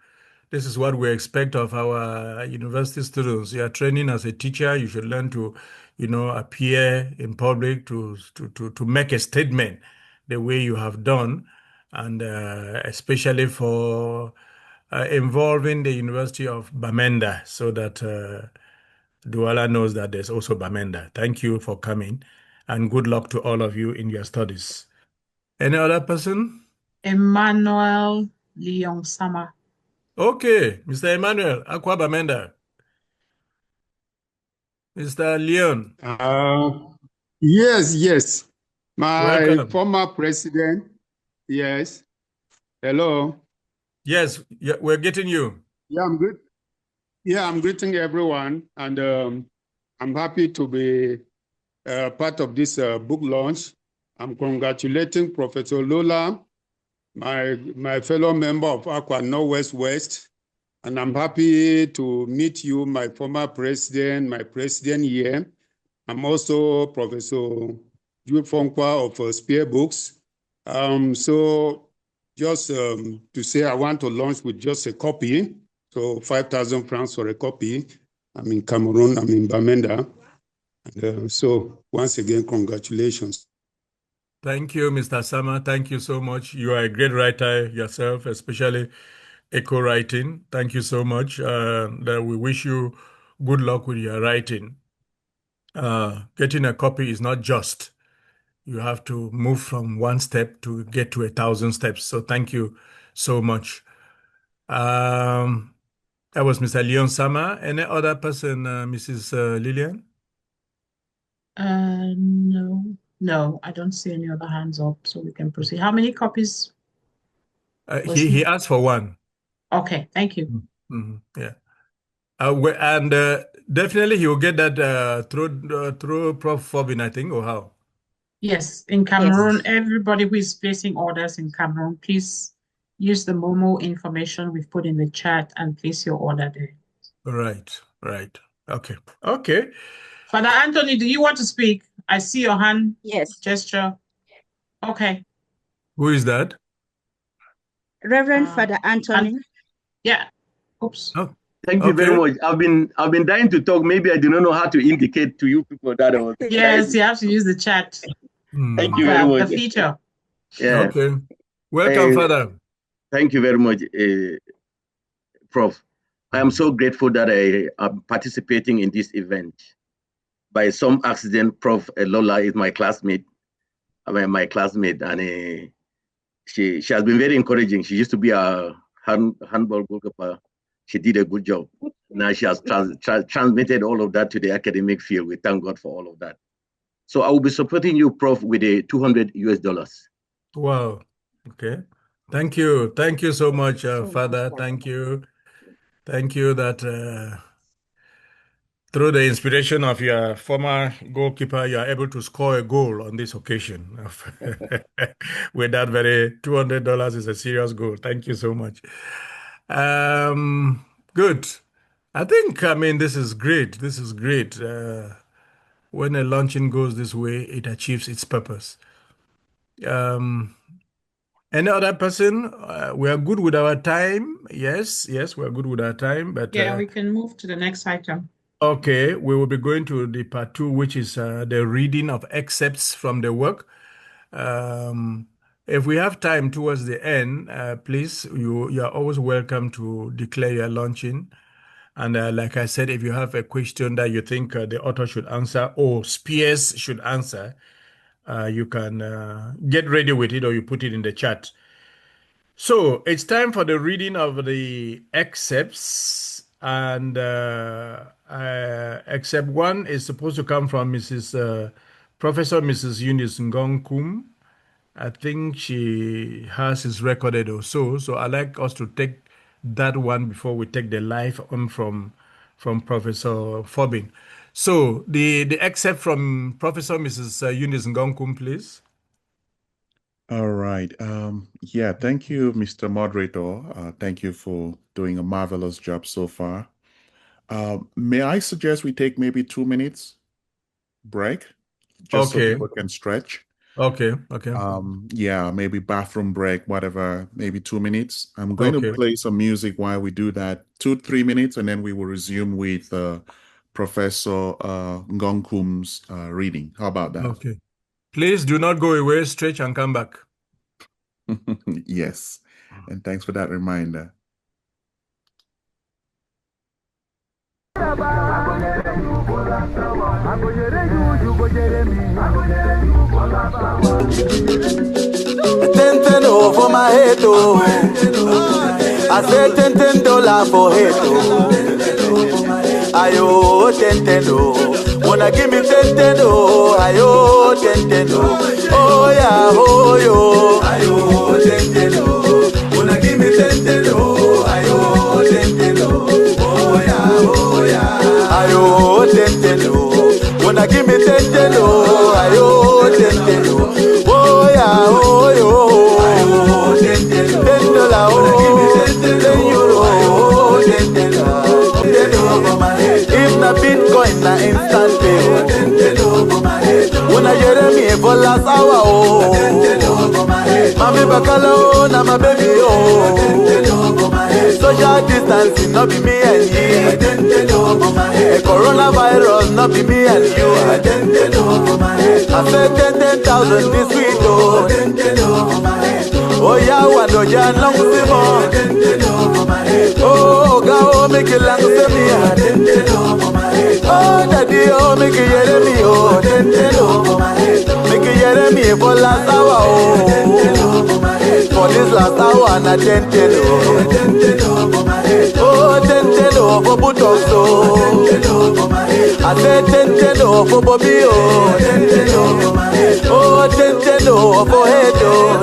This is what we expect of our university students. You are training as a teacher. You should learn to, appear in public to make a statement the way you have done, and especially for involving the University of Bamenda, so that Douala knows that there's also Bamenda. Thank you for coming, and good luck to all of you in your studies. Any other person? Emmanuel Leon Sama. Okay, Mr. Emmanuel, Akwa Bamenda. Mr. Leon. Yes. My Welcome. former president. Yes. Hello. Yes, we're getting you. Yeah, I'm good. Yeah, I'm greeting everyone, and I'm happy to be part of this book launch. I'm congratulating Professor Lola, my fellow member of Aqua Northwest West, and I'm happy to meet you, my former president, my president here. I'm also Professor Jude Fonkwa of Spear Books. So just to say, I want to launch with just a copy. So 5,000 francs for a copy. I'm in Cameroon, I'm in Bamenda. And, so once again, congratulations. Thank you, Mr. Sama. Thank you so much. You are a great writer yourself, especially echo writing. Thank you so much. That we wish you good luck with your writing. Getting a copy is not just. You have to move from one step to get to 1,000 steps. So thank you so much. That was Mr. Leon Sama. Any other person, Mrs. Lillian? No, I don't see any other hands up, so we can proceed. How many copies? He asked for one. Okay, thank you. Yeah. And definitely he will get that through Prof. Fobin, I think, or how? Yes, in Cameroon, everybody who is placing orders in Cameroon, please use the Momo information we've put in the chat and place your order there. Right. Okay. Father Anthony, do you want to speak? I see your hand Yes. gesture. Okay. Who is that? Reverend Father Anthony. Yeah. Oops. Oh, thank you very much. I've been dying to talk. Maybe I do not know how to indicate to you people that I was. Yes, you have to use the chat. Thank you very much. The feature. Yeah. Okay. Welcome, Father. Thank you very much, Prof. I am so grateful that I am participating in this event. By some accident, Prof. Lola is my classmate. My classmate, and she has been very encouraging. She used to be a handball goalkeeper. She did a good job. Now she has transmitted all of that to the academic field. We thank God for all of that. So I will be supporting you, Prof, with a $200 US. Wow. Okay. Thank you. Thank you so much, Father. Thank you. Thank you that through the inspiration of your former goalkeeper, you are able to score a goal on this occasion. With that very $200 is a serious goal. Thank you so much. Good. I think, this is great. This is great. When a launching goes this way, it achieves its purpose. Any other person? We are good with our time. Yes, we are good with our time. But yeah, we can move to the next item. Okay, we will be going to the part 2, which is the reading of excerpts from the work. If we have time towards the end, please, you are always welcome to declare your launching. And like I said, if you have a question that you think the author should answer or Spears should answer, you can get ready with it, or you put it in the chat. So it's time for the reading of the excerpts, and excerpt 1 is supposed to come from Professor Mrs. Eunice Ngongkum. I think she has his recorded or so. So I'd like us to take that one before we take the live on from Professor Fobbing. So the excerpt from Professor Mrs. Eunice Ngongkum, please. All right. Yeah, thank you, Mr. Moderator. Thank you for doing a marvelous job so far. May I suggest we take maybe 2 minutes break, just so people can stretch? Okay. Yeah, maybe bathroom break, whatever, maybe 2 minutes. I'm going to play some music while we do that, 2-3 minutes, and then we will resume with Professor Ngongkum's reading. How about that? Okay. Please do not go away, stretch and come back. Yes, and thanks for that reminder. $10 for my head, oh. I said $10 for head, oh. Ayo, $10, wanna give me $10, ayo, $10, oh yeah, oh yo, ayo, $10, wanna give me $10, ayo, $10, oh yeah, ayo, $10, wanna give me $10, ayo, $10, oh yeah, oh yo, ayo, $10, wanna give me €10, oh, $10. If na Bitcoin na instant pay, when I hear me for last hour, oh, mami bakala oh, na my baby oh, social distancing not be me and you, coronavirus not be me and you. I said 10,000 this week oh, oh yeah, one do ya long simo, oh go make it long simi, oh daddy oh make it hear me oh, make it hear me for last hour oh, for this last hour na $10 oh, $10 for buttocks oh, I said $10 for Bobby oh, oh $10 for head oh,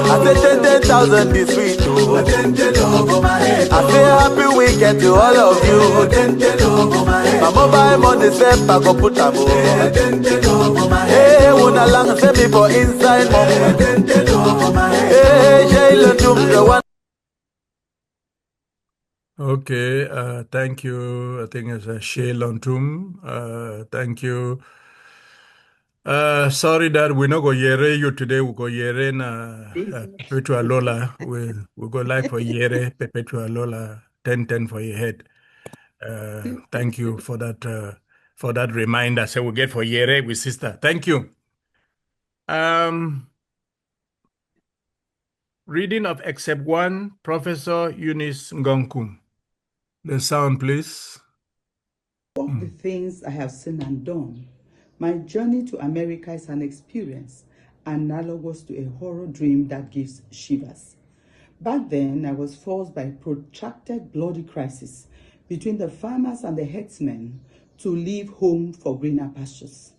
I said 10,000 this week oh, I say happy weekend to all of you. My mobile money step I go put a move. Hey, wanna lang send me for inside mom. Hey, Shayla to the one. Okay, thank you. I think it's Shay Lontum. Thank you. Sorry that we not go yere you today. We go yere na Pepertua Lola. We go live for yere Pepertua Lola 10 for your head. Thank you for that reminder. So we get for yere with sister. Thank you. Reading of Excerpt 1, Professor Eunice Ngonku. The sound, please. Of the things I have seen and done, my journey to America is an experience analogous to a horror dream that gives shivers. Back then, I was forced by a protracted bloody crisis between the farmers and the herdsmen to leave home for greener pastures.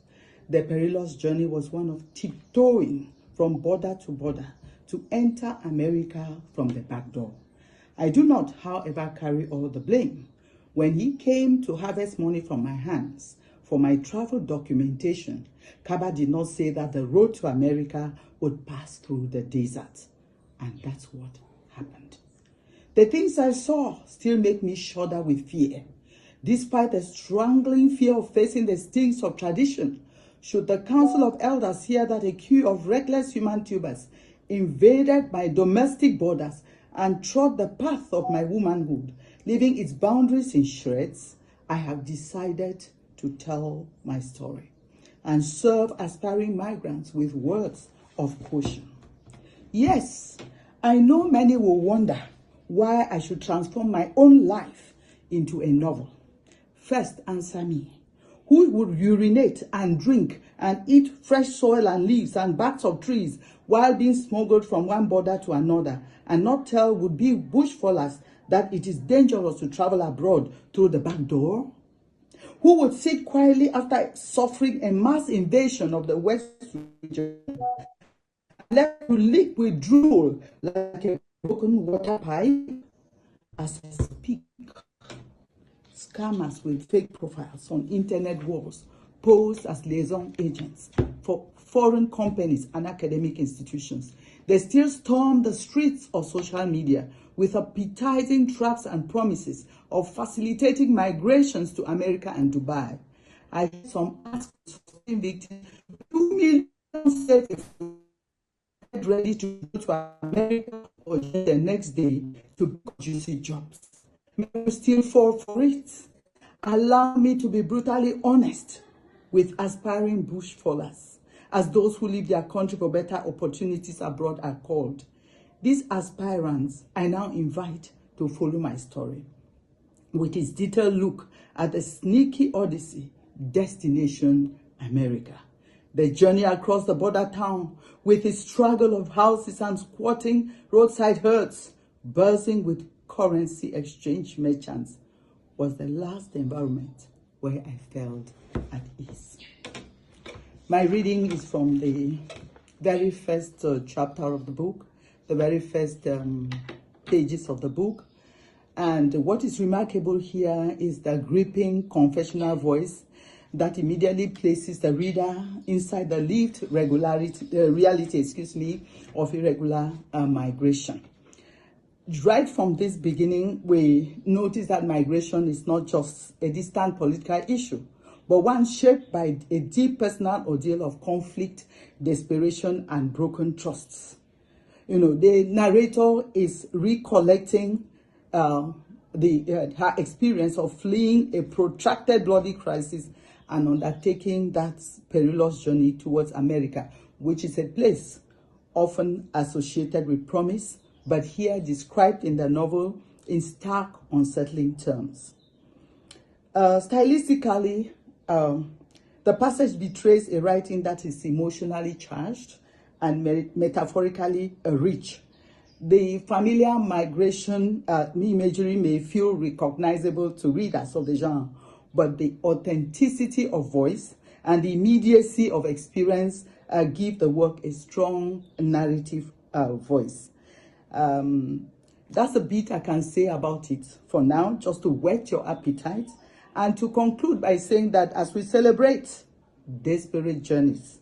The perilous journey was one of tiptoeing from border to border to enter America from the back door. I do not, however, carry all the blame. When he came to harvest money from my hands for my travel documentation, Kaba did not say that the road to America would pass through the desert. And that's what happened. The things I saw still make me shudder with fear. Despite the strangling fear of facing the stings of tradition, should the Council of Elders hear that a queue of reckless human tubers invaded my domestic borders and trod the path of my womanhood, leaving its boundaries in shreds, I have decided to tell my story and serve aspiring migrants with words of caution. Yes, I know many will wonder why I should transform my own life into a novel. First, answer me. Who would urinate and drink and eat fresh soil and leaves and barks of trees while being smuggled from one border to another and not tell would-be bushfallers that it is dangerous to travel abroad through the back door? Who would sit quietly after suffering a mass invasion of the West region and left to leak with drool like a broken water pipe? As I speak, scammers with fake profiles on internet walls pose as liaison agents for foreign companies and academic institutions. They still storm the streets of social media with appetizing traps and promises of facilitating migrations to America and Dubai. I heard some ask victims 2 million safe ready to go to America or the next day to get juicy jobs. May still fall for it. Allow me to be brutally honest with aspiring bushfallers, as those who leave their country for better opportunities abroad are called. These aspirants I now invite to follow my story with its detailed look at the sneaky odyssey, destination America. The journey across the border town with its struggle of houses and squatting roadside huts, buzzing with currency exchange merchants, was the last environment where I felt at ease. My reading is from the very first chapter of the book, the very first pages of the book. And what is remarkable here is the gripping confessional voice that immediately places the reader inside the lived reality of irregular migration. Right from this beginning, we notice that migration is not just a distant political issue, but one shaped by a deep personal ordeal of conflict, desperation, and broken trusts. The narrator is recollecting her experience of fleeing a protracted bloody crisis and undertaking that perilous journey towards America, which is a place often associated with promise, but here described in the novel in stark, unsettling terms. Stylistically, the passage betrays a writing that is emotionally charged and metaphorically rich. The familiar migration imagery may feel recognizable to readers of the genre, but the authenticity of voice and the immediacy of experience give the work a strong narrative voice. That's a bit I can say about it for now, just to whet your appetite, and to conclude by saying that as we celebrate desperate journeys,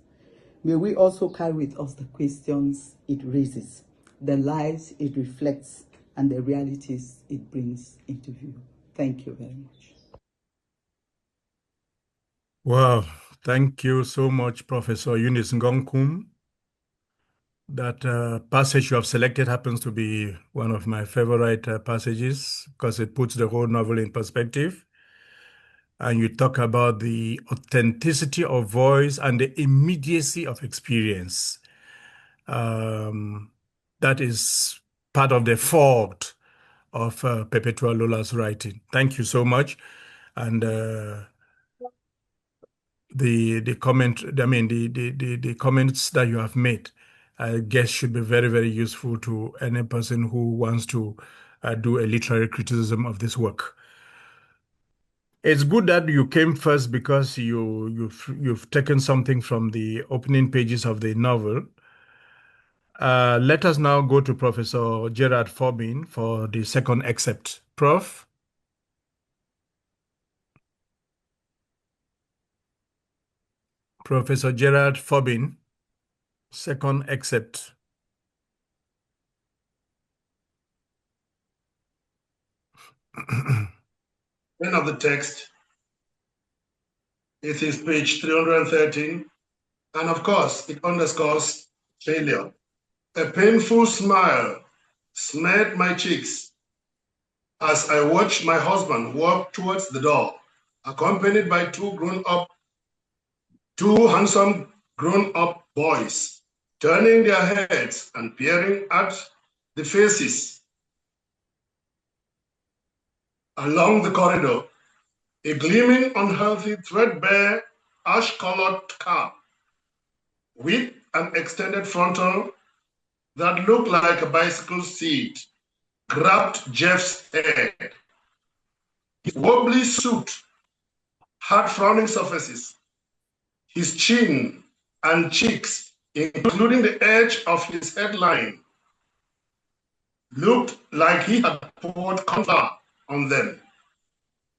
may we also carry with us the questions it raises, the lives it reflects, and the realities it brings into view. Thank you very much. Wow. Thank you so much, Professor Eunice Ngongkum. That passage you have selected happens to be one of my favorite passages because it puts the whole novel in perspective. And you talk about the authenticity of voice and the immediacy of experience. That is part of the fault of Pepertua Lola's writing. Thank you so much. And the comments that you have made, I guess, should be very, very useful to any person who wants to do a literary criticism of this work. It's good that you came first because you've taken something from the opening pages of the novel. Let us now go to Professor Gerard Forbin for the second excerpt. Prof? Professor Gerard Forbin, second excerpt. End of the text. It is page 313. And of course, it underscores failure. A painful smile smeared my cheeks as I watched my husband walk towards the door, accompanied by two handsome grown-up boys, turning their heads and peering at the faces along the corridor. A gleaming, unhealthy, threadbare, ash-colored car with an extended frontal that looked like a bicycle seat grabbed Jeff's head. His wobbly suit had frowning surfaces. His chin and cheeks, including the edge of his headline, looked like he had poured confront on them.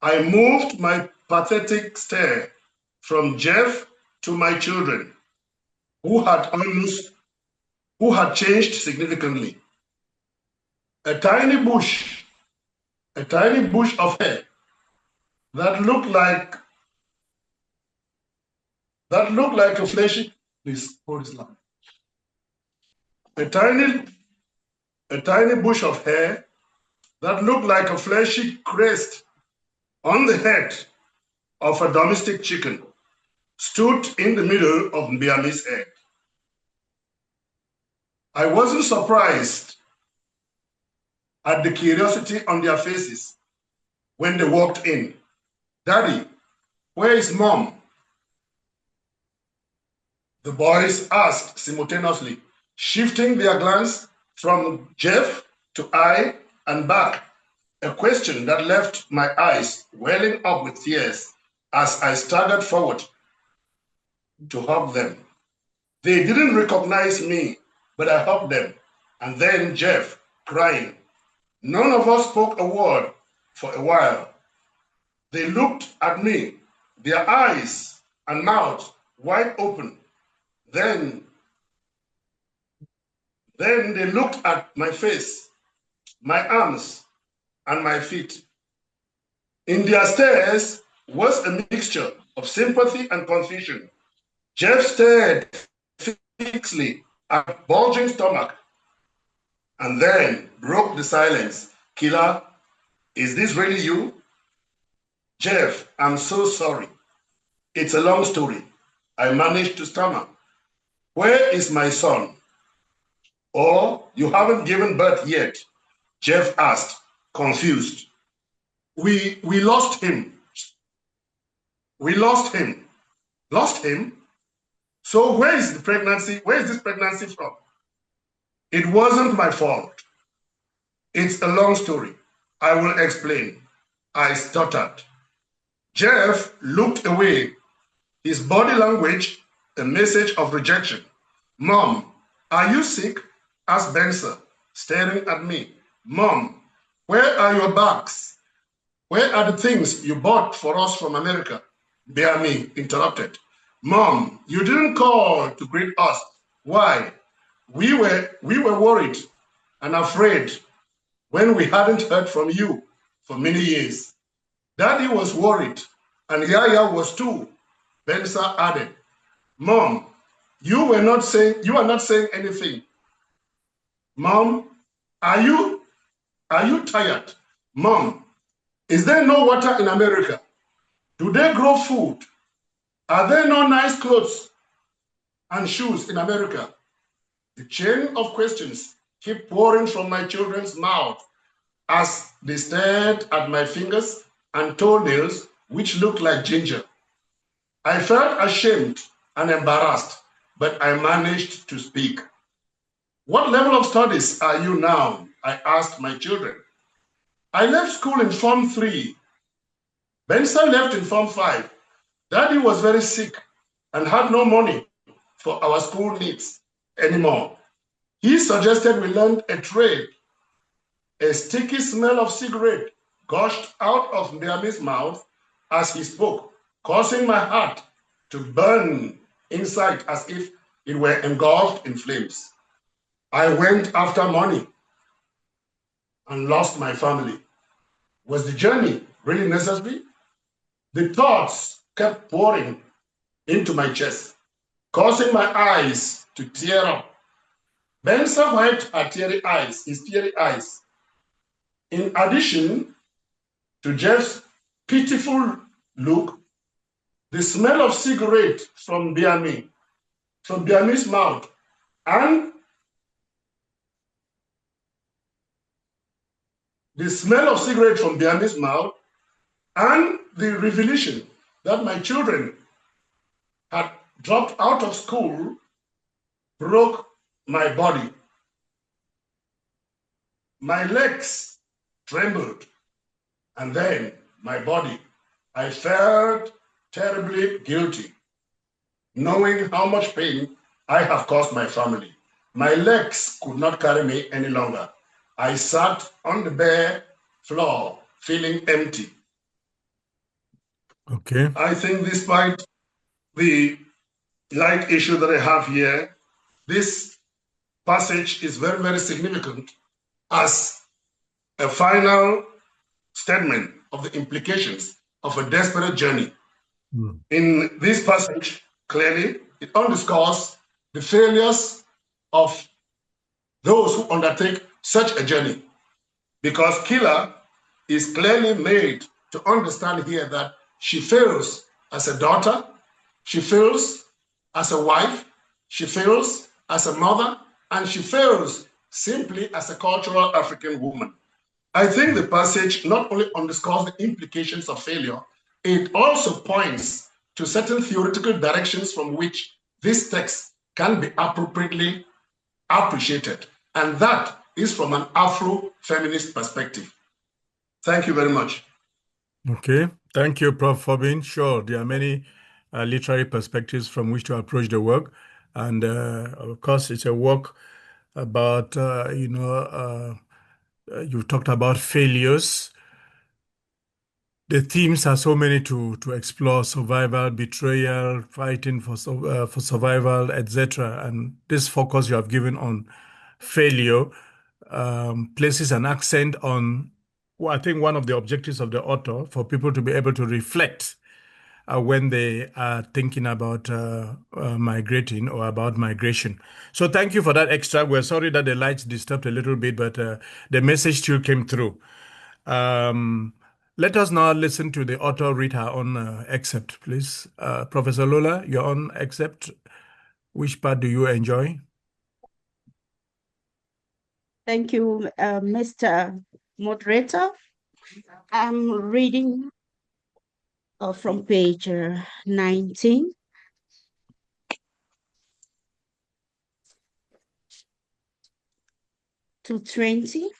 I moved my pathetic stare from Jeff to my children, who had changed significantly. A tiny bush of hair that looked like a fleshy, please hold this line. A tiny bush of hair that looked like a fleshy crest on the head of a domestic chicken stood in the middle of Mbiami's head. I wasn't surprised at the curiosity on their faces when they walked in. Daddy, where is Mom? The boys asked simultaneously, shifting their glance from Jeff to I and back, a question that left my eyes welling up with tears as I staggered forward to hug them. They didn't recognize me, but I hugged them, and then Jeff, crying. None of us spoke a word for a while. They looked at me, their eyes and mouths wide open. Then they looked at my face, my arms, and my feet. In their stares was a mixture of sympathy and confusion. Jeff stared fixedly at bulging stomach and then broke the silence. Kila, is this really you? Jeff, I'm so sorry. It's a long story. I managed to stammer. Where is my son? Oh, you haven't given birth yet, Jeff asked, confused. We lost him. We lost him. Lost him? So where is the pregnancy? Where is this pregnancy from? It wasn't my fault. It's a long story. I will explain. I stuttered. Jeff looked away, his body language a message of rejection. Mom, are you sick? Asked Benson, staring at me. Mom, where are your bags? Where are the things you bought for us from America? Beami interrupted. Mom, you didn't call to greet us. Why? We were worried and afraid when we hadn't heard from you for many years. Daddy was worried, and Yaya was too. Bensa added, Mom, you are not saying anything. Mom, are you tired? Mom, is there no water in America? Do they grow food? Are there no nice clothes and shoes in America? The chain of questions keep pouring from my children's mouth as they stared at my fingers and toenails, which looked like ginger. I felt ashamed and embarrassed, but I managed to speak. What level of studies are you now? I asked my children. I left school in Form 3. Benson left in Form 5. Daddy was very sick and had no money for our school needs anymore. He suggested we learn a trade. A sticky smell of cigarette gushed out of Ndiami's mouth as he spoke, causing my heart to burn inside as if it were engulfed in flames. I went after money and lost my family. Was the journey really necessary? The thoughts kept pouring into my chest, causing my eyes to tear up. Benson wiped his teary eyes. In addition to Jeff's pitiful look, the smell of cigarette from Biami's mouth, and the revelation that my children had dropped out of school broke my body. My legs trembled, and then my body. I felt terribly guilty, knowing how much pain I have caused my family. My legs could not carry me any longer. I sat on the bare floor, feeling empty. Okay. I think despite the light issue that I have here, this passage is very, very significant as a final statement of the implications of a desperate journey. In this passage, clearly, it underscores the failures of those who undertake such a journey, because Kila is clearly made to understand here that she fails as a daughter, she fails as a wife, she fails as a mother, and she fails simply as a cultural African woman. I think the passage not only underscores the implications of failure, it also points to certain theoretical directions from which this text can be appropriately appreciated. And that is from an Afro-feminist perspective. Thank you very much. Okay, thank you, Prof. Fobin. Sure, there are many literary perspectives from which to approach the work. And of course, it's a work about, you talked about failures. The themes are so many to explore: survival, betrayal, fighting for survival, etc. And this focus you have given on failure places an accent on, well, I think one of the objectives of the author, for people to be able to reflect when they are thinking about migrating or about migration. So thank you for that extra. We're sorry that the lights disturbed a little bit, but the message still came through. Let us now listen to the author read her own excerpt, please. Professor Lola, your own excerpt. Which part do you enjoy? Thank you, Mr. Moderator. I'm reading from page 19 to 20.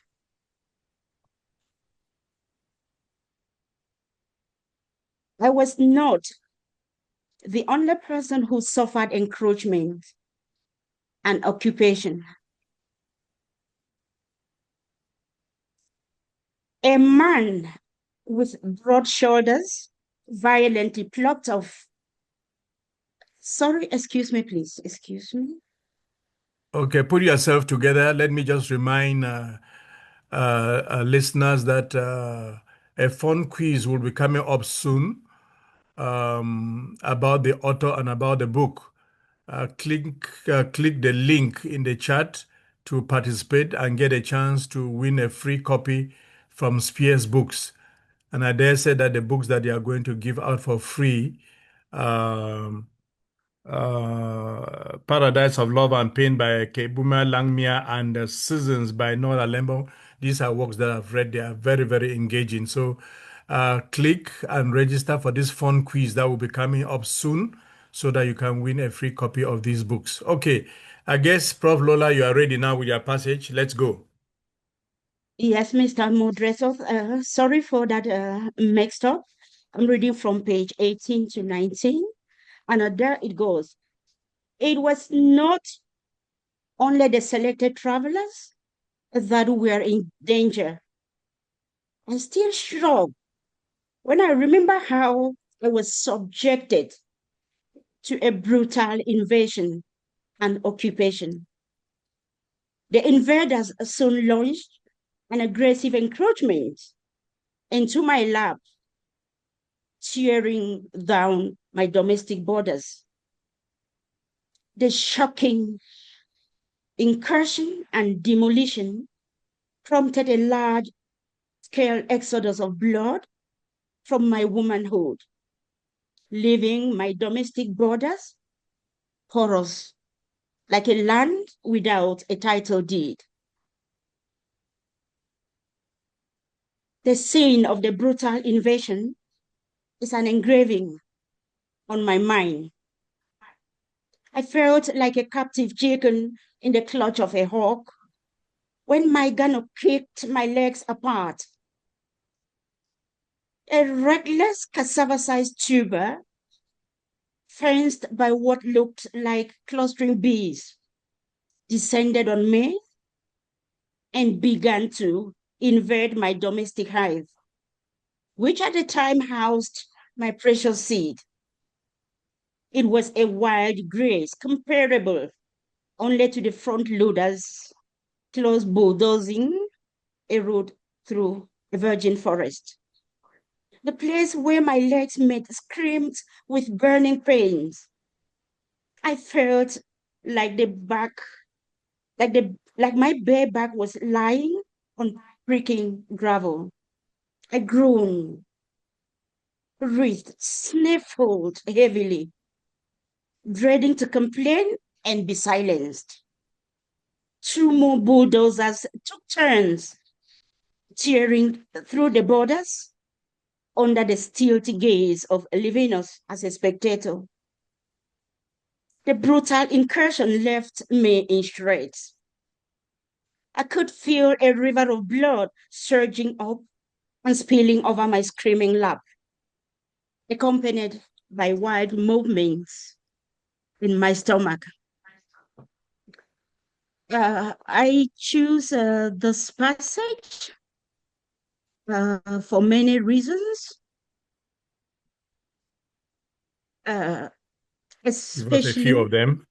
I was not the only person who suffered encroachment and occupation. A man with broad shoulders violently plucked off. Sorry, excuse me, please. Excuse me. Okay, put yourself together. Let me just remind listeners that a fun quiz will be coming up soon. about the author and about the book, click the link in the chat to participate and get a chance to win a free copy from Spears Books. And I dare say that the books that they are going to give out for free, Paradise of Love and Pain by Kebuma Langmia and Seasons by Nora Lembo, these are works that I've read. They are very, very engaging. So click and register for this fun quiz that will be coming up soon so that you can win a free copy of these books. Okay, I guess, Prof. Lola, you are ready now with your passage. Let's go. Yes, Mr. Moderator. Sorry for that mixed up. I'm reading from page 18 to 19. And there it goes. It was not only the selected travelers that were in danger. I still shrug when I remember how I was subjected to a brutal invasion and occupation. The invaders soon launched an aggressive encroachment into my lab, tearing down my domestic borders. The shocking incursion and demolition prompted a large-scale exodus of blood from my womanhood, leaving my domestic borders porous, like a land without a title deed. The scene of the brutal invasion is an engraving on my mind. I felt like a captive chicken in the clutch of a hawk when my gun kicked my legs apart. A reckless cassava-sized tuber, fenced by what looked like clustering bees, descended on me and began to invade my domestic hive, which at the time housed my precious seed. It was a wild grace comparable only to the front loaders close bulldozing a road through a virgin forest. The place where my legs met screamed with burning pains. I felt like my bare back was lying on pricking gravel. I groaned, writhed, sniffled heavily, dreading to complain and be silenced. 2 more bulldozers took turns tearing through the borders under the stealthy gaze of Livinus as a spectator. The brutal incursion left me in shreds. I could feel a river of blood surging up and spilling over my screaming lap, accompanied by wild movements in my stomach. I choose this passage for many reasons. Especially, give us a few of them.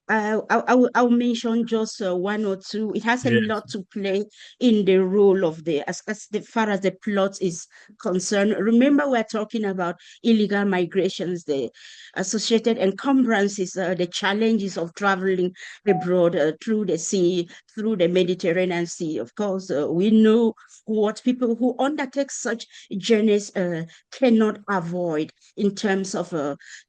I'll mention just 1 or 2. It has a lot to play in the role of as far as the plot is concerned. Remember, we're talking about illegal migrations, the associated encumbrances, the challenges of traveling abroad through the sea, through the Mediterranean Sea. Of course, we know what people who undertake such journeys cannot avoid in terms of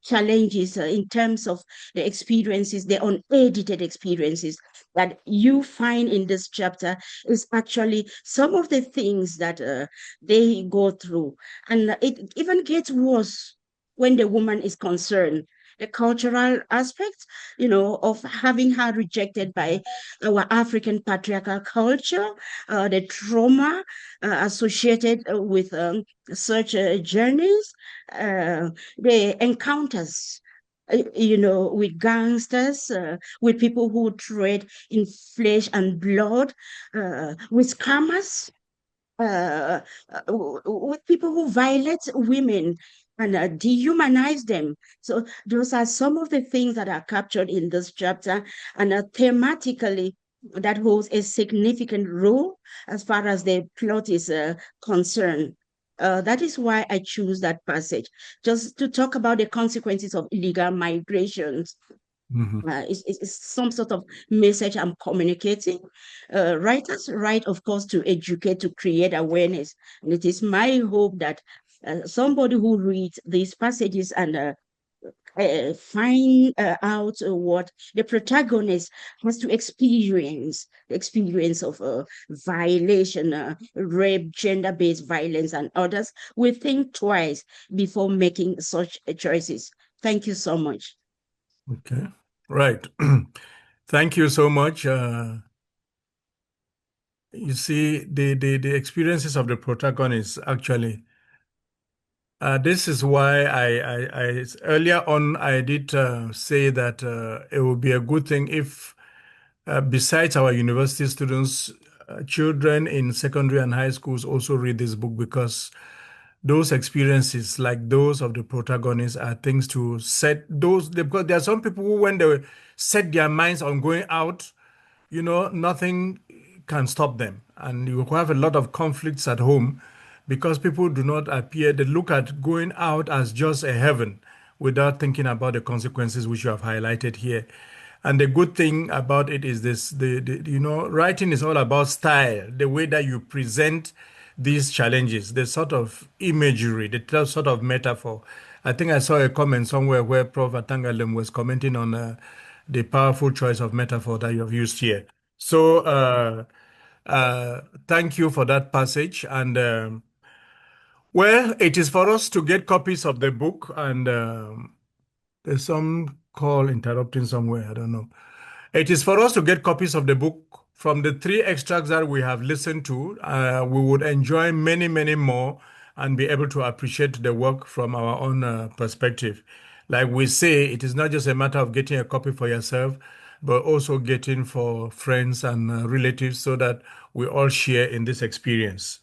challenges, in terms of the experiences, the unedited experiences that you find in this chapter is actually some of the things that they go through. And it even gets worse when the woman is concerned. The cultural aspect, of having her rejected by our African patriarchal culture, the trauma associated with such journeys, the encounters, with gangsters, with people who trade in flesh and blood, with scammers, with people who violate women and dehumanize them. So those are some of the things that are captured in this chapter, and thematically that holds a significant role as far as the plot is concerned. That is why I choose that passage, just to talk about the consequences of illegal migrations. It's some sort of message I'm communicating. Writers write, of course, to educate, to create awareness. And it is my hope that somebody who reads these passages and find out what the protagonist has to experience, the experience of violation, rape, gender-based violence, and others, will think twice before making such choices. Thank you so much. Okay, right. Thank you so much. You see, the experiences of the protagonists actually. This is why I earlier on I did say that it would be a good thing if, besides our university students, children in secondary and high schools also read this book, because those experiences, like those of the protagonists, are things to set those. Because there are some people who, when they set their minds on going out, nothing can stop them, and you have a lot of conflicts at home, because people do not appear, they look at going out as just a heaven without thinking about the consequences which you have highlighted here. And the good thing about it is this, writing is all about style, the way that you present these challenges, the sort of imagery, the sort of metaphor. I think I saw a comment somewhere where Prof. Atangalem was commenting on the powerful choice of metaphor that you have used here. So thank you for that passage. And well, it is for us to get copies of the book, and there's some call interrupting somewhere, I don't know. It is for us to get copies of the book. From the 3 extracts that we have listened to, we would enjoy many, many more and be able to appreciate the work from our own perspective. Like we say, it is not just a matter of getting a copy for yourself, but also getting for friends and relatives, so that we all share in this experience.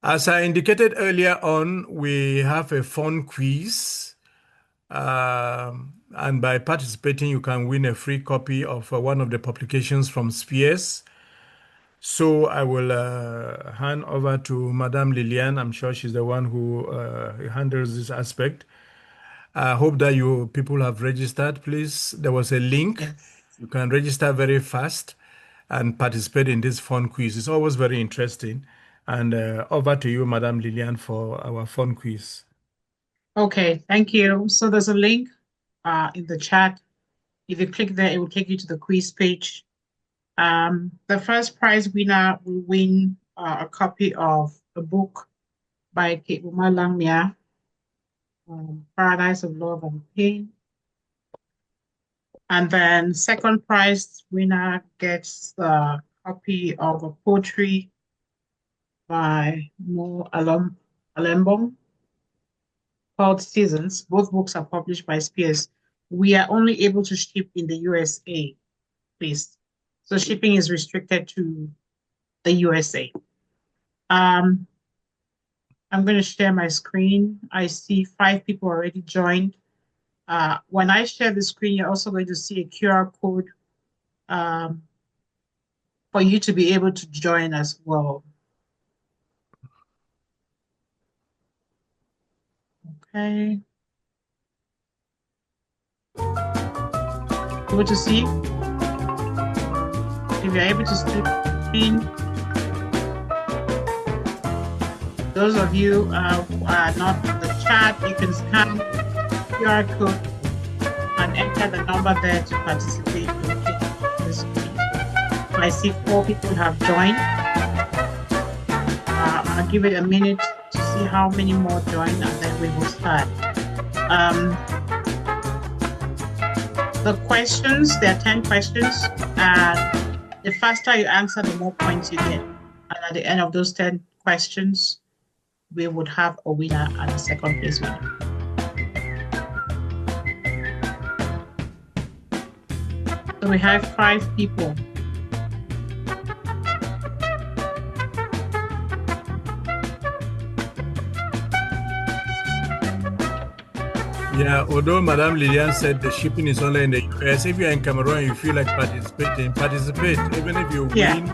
As I indicated earlier on, we have a fun quiz. And by participating, you can win a free copy of one of the publications from Spears. So I will hand over to Madame Liliane. I'm sure she's the one who handles this aspect. I hope that you people have registered. Please, there was a link. Yes. You can register very fast and participate in this fun quiz. It's always very interesting. And over to you, Madame Liliane, for our fun quiz. Okay, thank you. So there's a link in the chat. If you click there, it will take you to the quiz page. The first prize winner will win a copy of a book by Kaba Langmia, Paradise of Love and Pain. And then second prize winner gets a copy of a poetry by Mo Alembong called Seasons. Both books are published by Spears. We are only able to ship in the USA, please. So shipping is restricted to the USA. I'm going to share my screen. I see 5 people already joined. When I share the screen, you're also going to see a QR code for you to be able to join as well. Okay. Able to see? If you're able to see, those of you who are not in the chat, you can scan the QR code and enter the number there to participate in this meeting. I see 4 people have joined. I'll give it a minute to see how many more join, and then we will start. The questions, there are 10 questions, and the faster you answer, the more points you get. And at the end of those 10 questions, we would have a winner and a second place winner. So we have 5 people. Yeah, although Madame Liliane said the shipping is only in the US, if you're in Cameroon and you feel like participating, participate. Even if you win,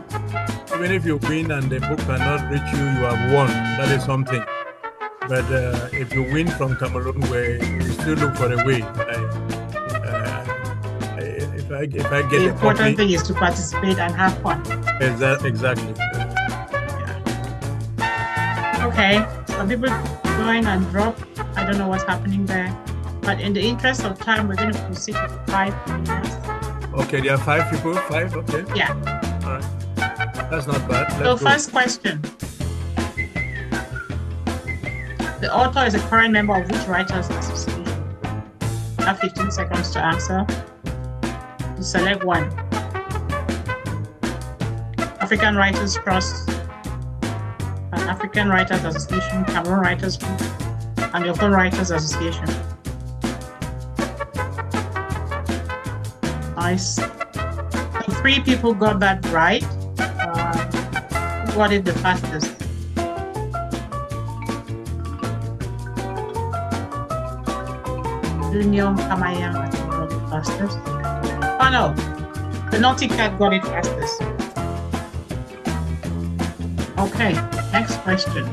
even if you win and the book cannot reach you, you have won. That is something. But if you win from Cameroon, we still look for a way. If I get the important thing is to participate and have fun. Exactly. Okay, some people join and drop. I don't know what's happening there. But in the interest of time, we're going to proceed with 5 minutes. Okay, there are 5 people. 5, okay. Yeah. All right. That's not bad. So first question. The author is a current member of which Writers Association? You have 15 seconds to answer. You select one. African Writers Trust, Pan-African Writers Association, Cameroon Writers Group, and the Open Writers Association. Nice. So 3 people got that right. Who got it the fastest? Nkamanyang got it fastest. Oh no, the naughty cat got it fastest. Okay, next question.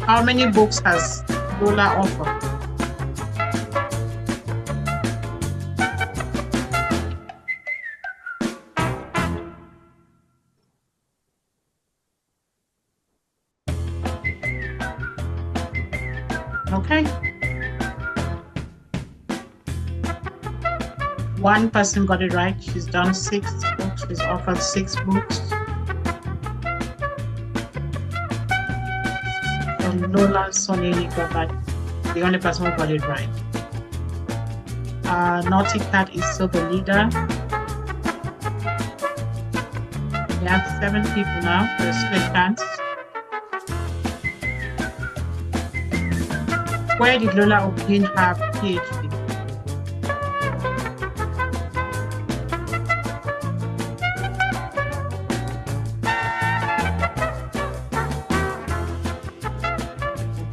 How many books has Lola offered? Okay. One person got it right. She's done 6 books. She's offered 6 books. Lola Sonini got that. The only person who got it right. Naughty Cat is still the leader. We have 7 people now. There's split chance. Where did Lola obtain her PhD?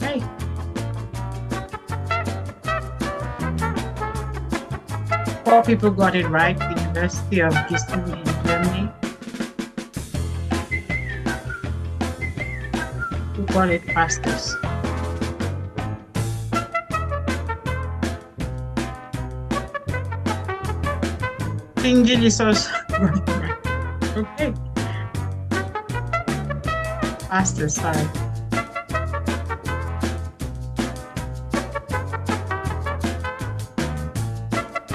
Okay. Four people got it right. The University of Gießen in Germany. Who got it fastest? Okay. Fastest, sorry.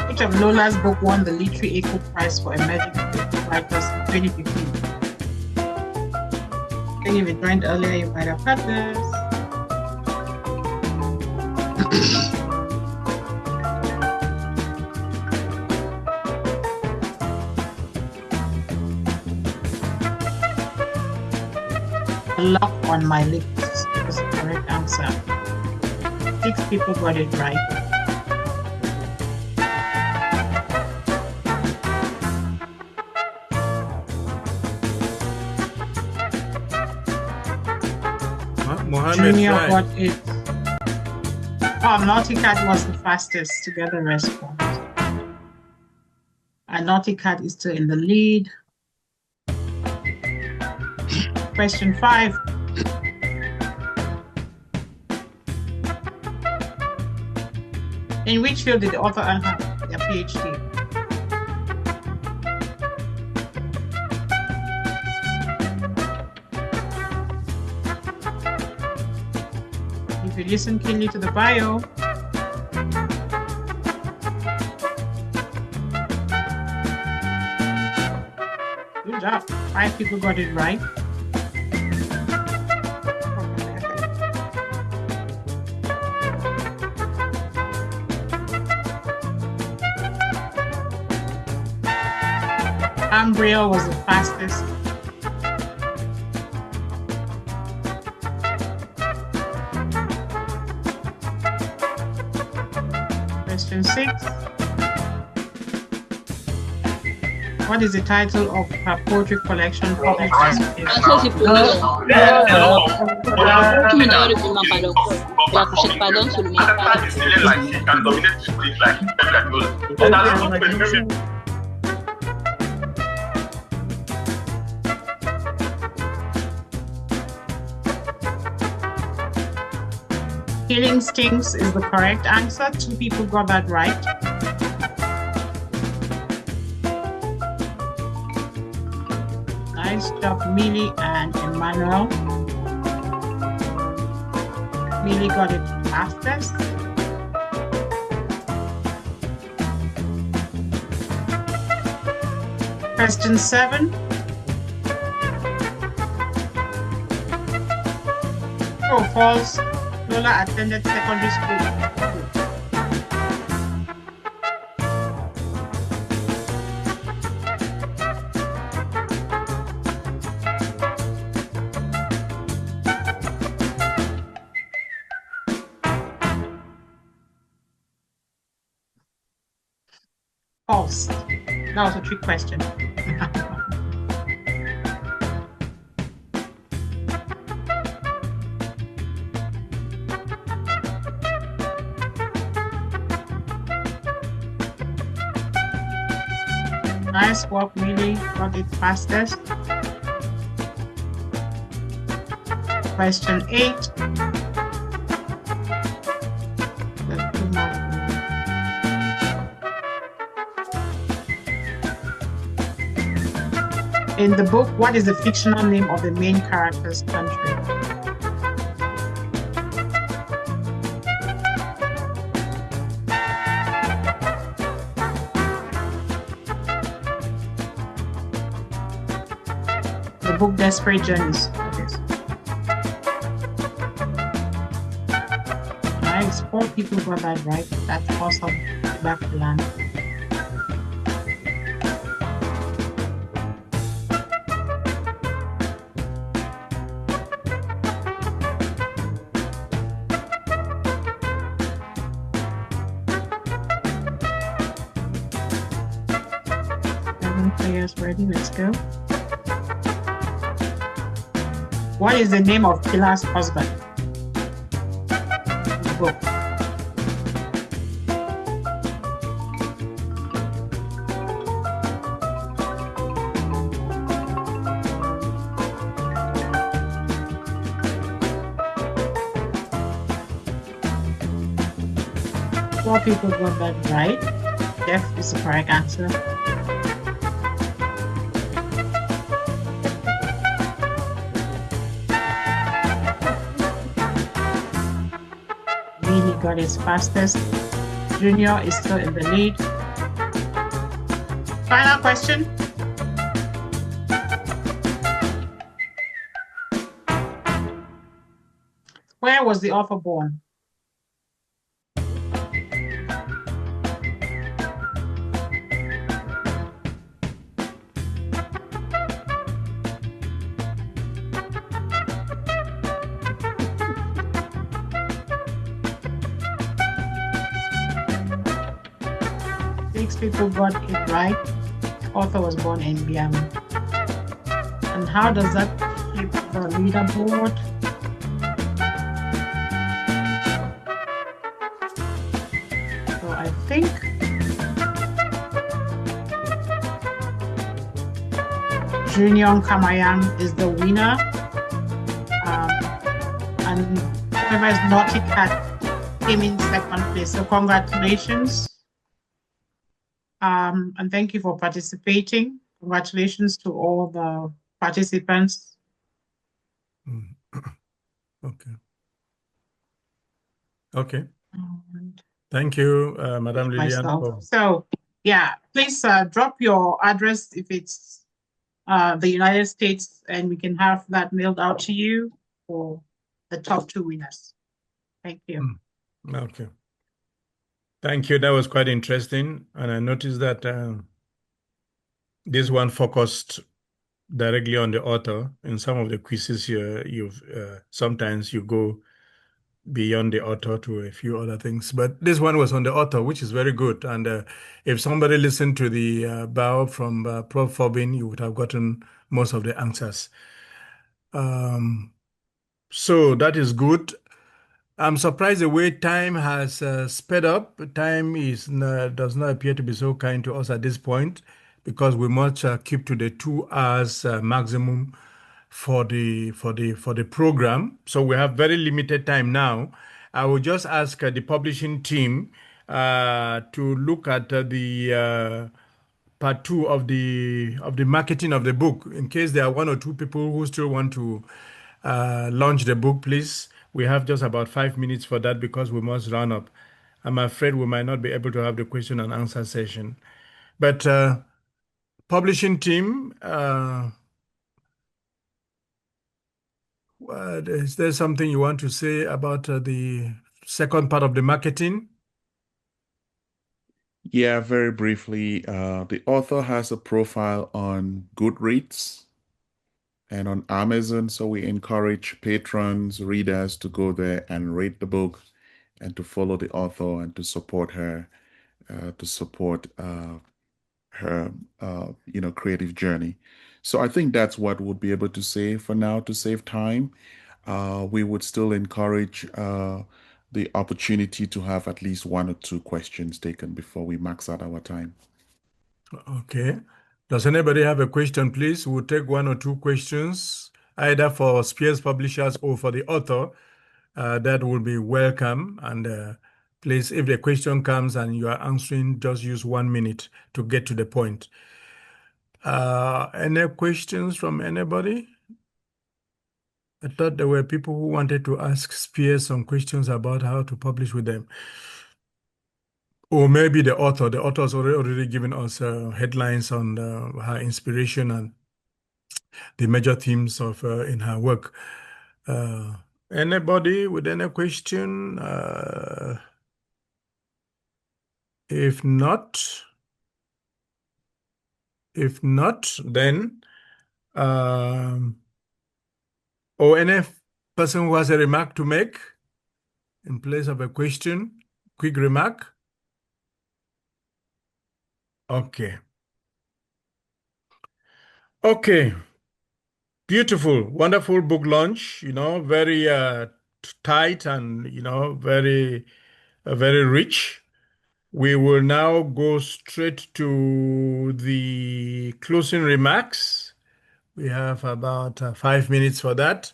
Which of Lola's book won the Literary Echo Prize for Emerging Writers in 2015? I think if you joined earlier, you might have had this. Lock on my lips was the correct answer. 6 people got it right. Mohammed Junior tried. got it. Oh, Naughty Cat was the fastest to get the response. And Naughty Cat is still in the lead. Question 5. In which field did the author earn their PhD? If you listen keenly to the bio, good job. 5 people got it right. Ambrio was the fastest. Question 6. What is the title of her poetry collection published this year? Healing Stings is the correct answer. 2 people got that right. Nice job, Millie and Emmanuel. Millie got it fastest. Question 7. True or false? Lola attended secondary school. False. That was a trick question. Nice work, Millie. Got it fastest. Question 8. In the book, what is the fictional name of the main character's country? The book Desperate Journeys. Yes. Nice. 4 people got that right. That's awesome. Back to land. Players ready, let's go. What is the name of Kila's husband? The book. Four people got that right. Jeff is the correct answer. Got his fastest. Junior is still in the lead. Final question. Where was the author born? People got it right. Author was born in Biam. And how does that flip the leaderboard? So I think Junior Nkamanyang is the winner. And whoever is Naughty Cat came in second place. So congratulations. And thank you for participating. Congratulations to all the participants. Okay. Okay. Thank you, Madam Lillian. So, yeah, please drop your address if it's the United States, and we can have that mailed out to you for the top 2 winners. Thank you. Okay. Thank you. That was quite interesting. And I noticed that this one focused directly on the author. In some of the quizzes here, sometimes you go beyond the author to a few other things. But this one was on the author, which is very good. And if somebody listened to the bow from Prof. Fobin, you would have gotten most of the answers. So that is good. I'm surprised the way time has sped up. Time does not appear to be so kind to us at this point, because we must keep to the 2 hours maximum for the program. So we have very limited time now. I will just ask the publishing team to look at the part 2 of the marketing of the book, in case there are 1 or 2 people who still want to launch the book. Please, we have just about 5 minutes for that, because we must run up. I'm afraid we might not be able to have the question and answer session. But publishing team, is there something you want to say about the second part of the marketing? Yeah, very briefly, the author has a profile on Goodreads and on Amazon, so we encourage patrons, readers to go there and read the book and to follow the author and to support her, to support her, creative journey. So I think that's what we'll be able to say for now to save time. We would still encourage the opportunity to have at least 1 or 2 questions taken before we max out our time. Okay. Does anybody have a question, please? We'll take 1 or 2 questions, either for Spears Publishers or for the author. That will be welcome. And please, if the question comes and you are answering, just use 1 minute to get to the point. Any questions from anybody? I thought there were people who wanted to ask Spears some questions about how to publish with them. Or maybe the author. The author has already given us headlines on her inspiration and the major themes of in her work. Anybody with any question? If not, then or any person who has a remark to make in place of a question, quick remark. Okay. Okay. Beautiful, wonderful book launch, very tight and, very, very rich. We will now go straight to the closing remarks. We have about 5 minutes for that.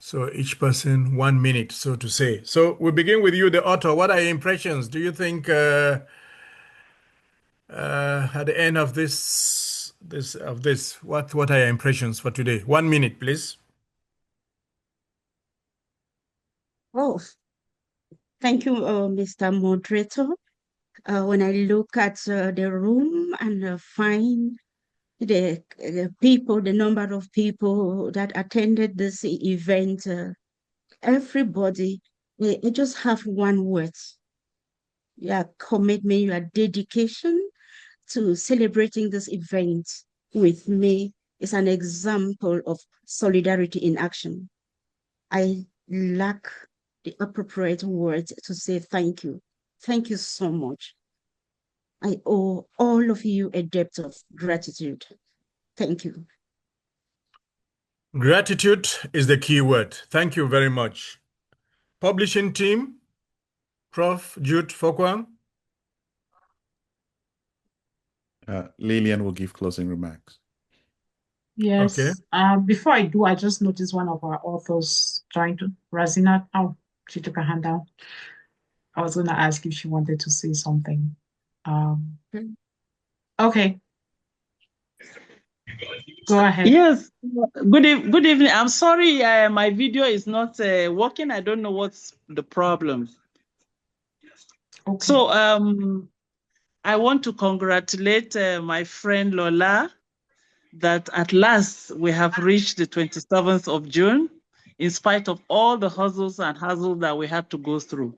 So each person 1 minute, so to say. So we begin with you, the author. What are your impressions? Do you think at the end of this, what are your impressions for today? 1 minute, please. Oh, thank you, Mr. Moderator. When I look at the room and find the people, the number of people that attended this event, everybody, I just have 1 word. Your commitment, your dedication to celebrating this event with me is an example of solidarity in action. I lack the appropriate words to say thank you. Thank you so much. I owe all of you a debt of gratitude. Thank you. Gratitude is the key word. Thank you very much. Publishing team, Prof. Jude Fokwang. Lillian will give closing remarks. Yes. Okay. Before I do, I just noticed one of our authors trying to, Razina. Oh, she took her hand down. I was going to ask if she wanted to say something. Okay. Go ahead. Yes. Good evening. I'm sorry, my video is not working. I don't know what's the problem. Okay. So I want to congratulate my friend Lola that at last we have reached the 27th of June, in spite of all the hustles and hassles that we had to go through.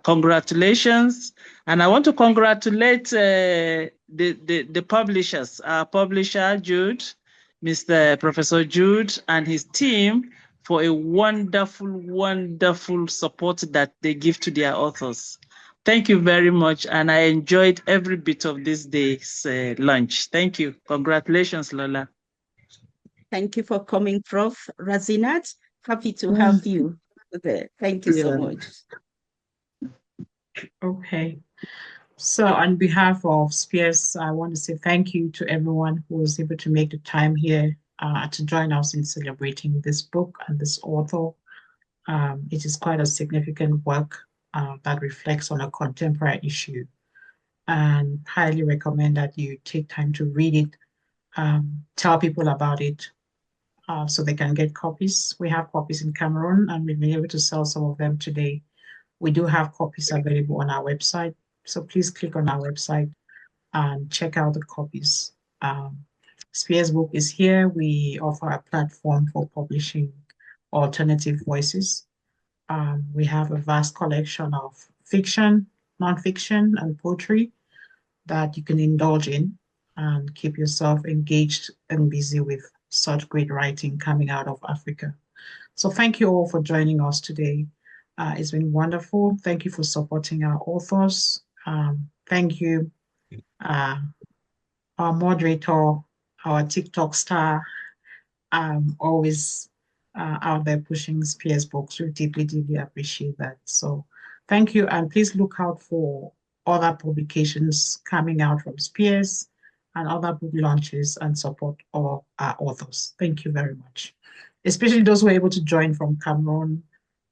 Congratulations. And I want to congratulate the publishers, our publisher, Jude, Mr. Professor Jude and his team for a wonderful, wonderful support that they give to their authors. Thank you very much, and I enjoyed every bit of this day's lunch. Thank you. Congratulations, Lola. Thank you for coming, Prof. Razinat. Happy to have you there. Thank you so much. Okay. So on behalf of Spears, I want to say thank you to everyone who was able to make the time here to join us in celebrating this book and this author. It is quite a significant work that reflects on a contemporary issue, and highly recommend that you take time to read it, tell people about it so they can get copies. We have copies in Cameroon, and we've been able to sell some of them today. We do have copies available on our website, so please click on our website and check out the copies. Spears Book is here. We offer a platform for publishing alternative voices. We have a vast collection of fiction, nonfiction, and poetry that you can indulge in and keep yourself engaged and busy with such great writing coming out of Africa. So thank you all for joining us today. It's been wonderful. Thank you for supporting our authors. Thank you, our moderator, our TikTok star, always out there pushing Spears Books. We deeply, deeply appreciate that. So thank you, and please look out for other publications coming out from Spears and other book launches, and support all our authors. Thank you very much. Especially those who are able to join from Cameroon,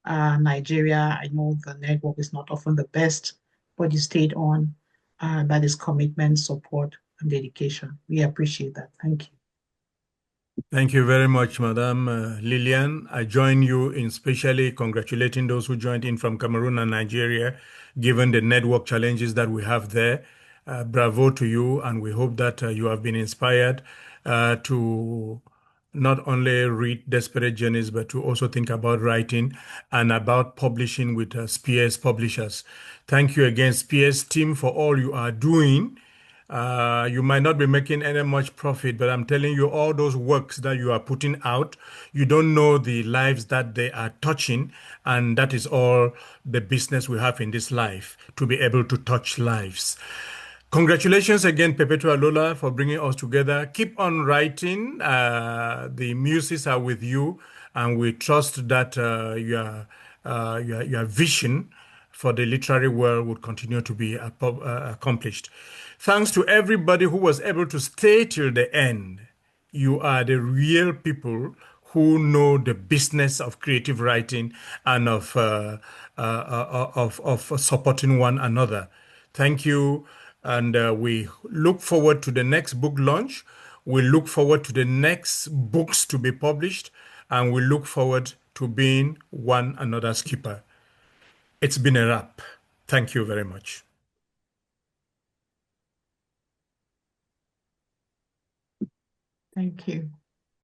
Nigeria. I know the network is not often the best, but you stayed on. That is commitment, support, and dedication. We appreciate that. Thank you. Thank you very much, Madam Lillian. I join you in specially congratulating those who joined in from Cameroon and Nigeria, given the network challenges that we have there. Bravo to you, and we hope that you have been inspired to not only read Desperate Journeys, but to also think about writing and about publishing with Spears Publishers. Thank you again, Spears team, for all you are doing. You might not be making any much profit, but I'm telling you, all those works that you are putting out, you don't know the lives that they are touching, and that is all the business we have in this life, to be able to touch lives. Congratulations again, Pepertua Lola, for bringing us together. Keep on writing. The muses are with you, and we trust that your vision for the literary world would continue to be accomplished. Thanks to everybody who was able to stay till the end. You are the real people who know the business of creative writing and of supporting one another. Thank you, and we look forward to the next book launch. We look forward to the next books to be published, and we look forward to being one another's keeper. It's been a wrap. Thank you very much. Thank you.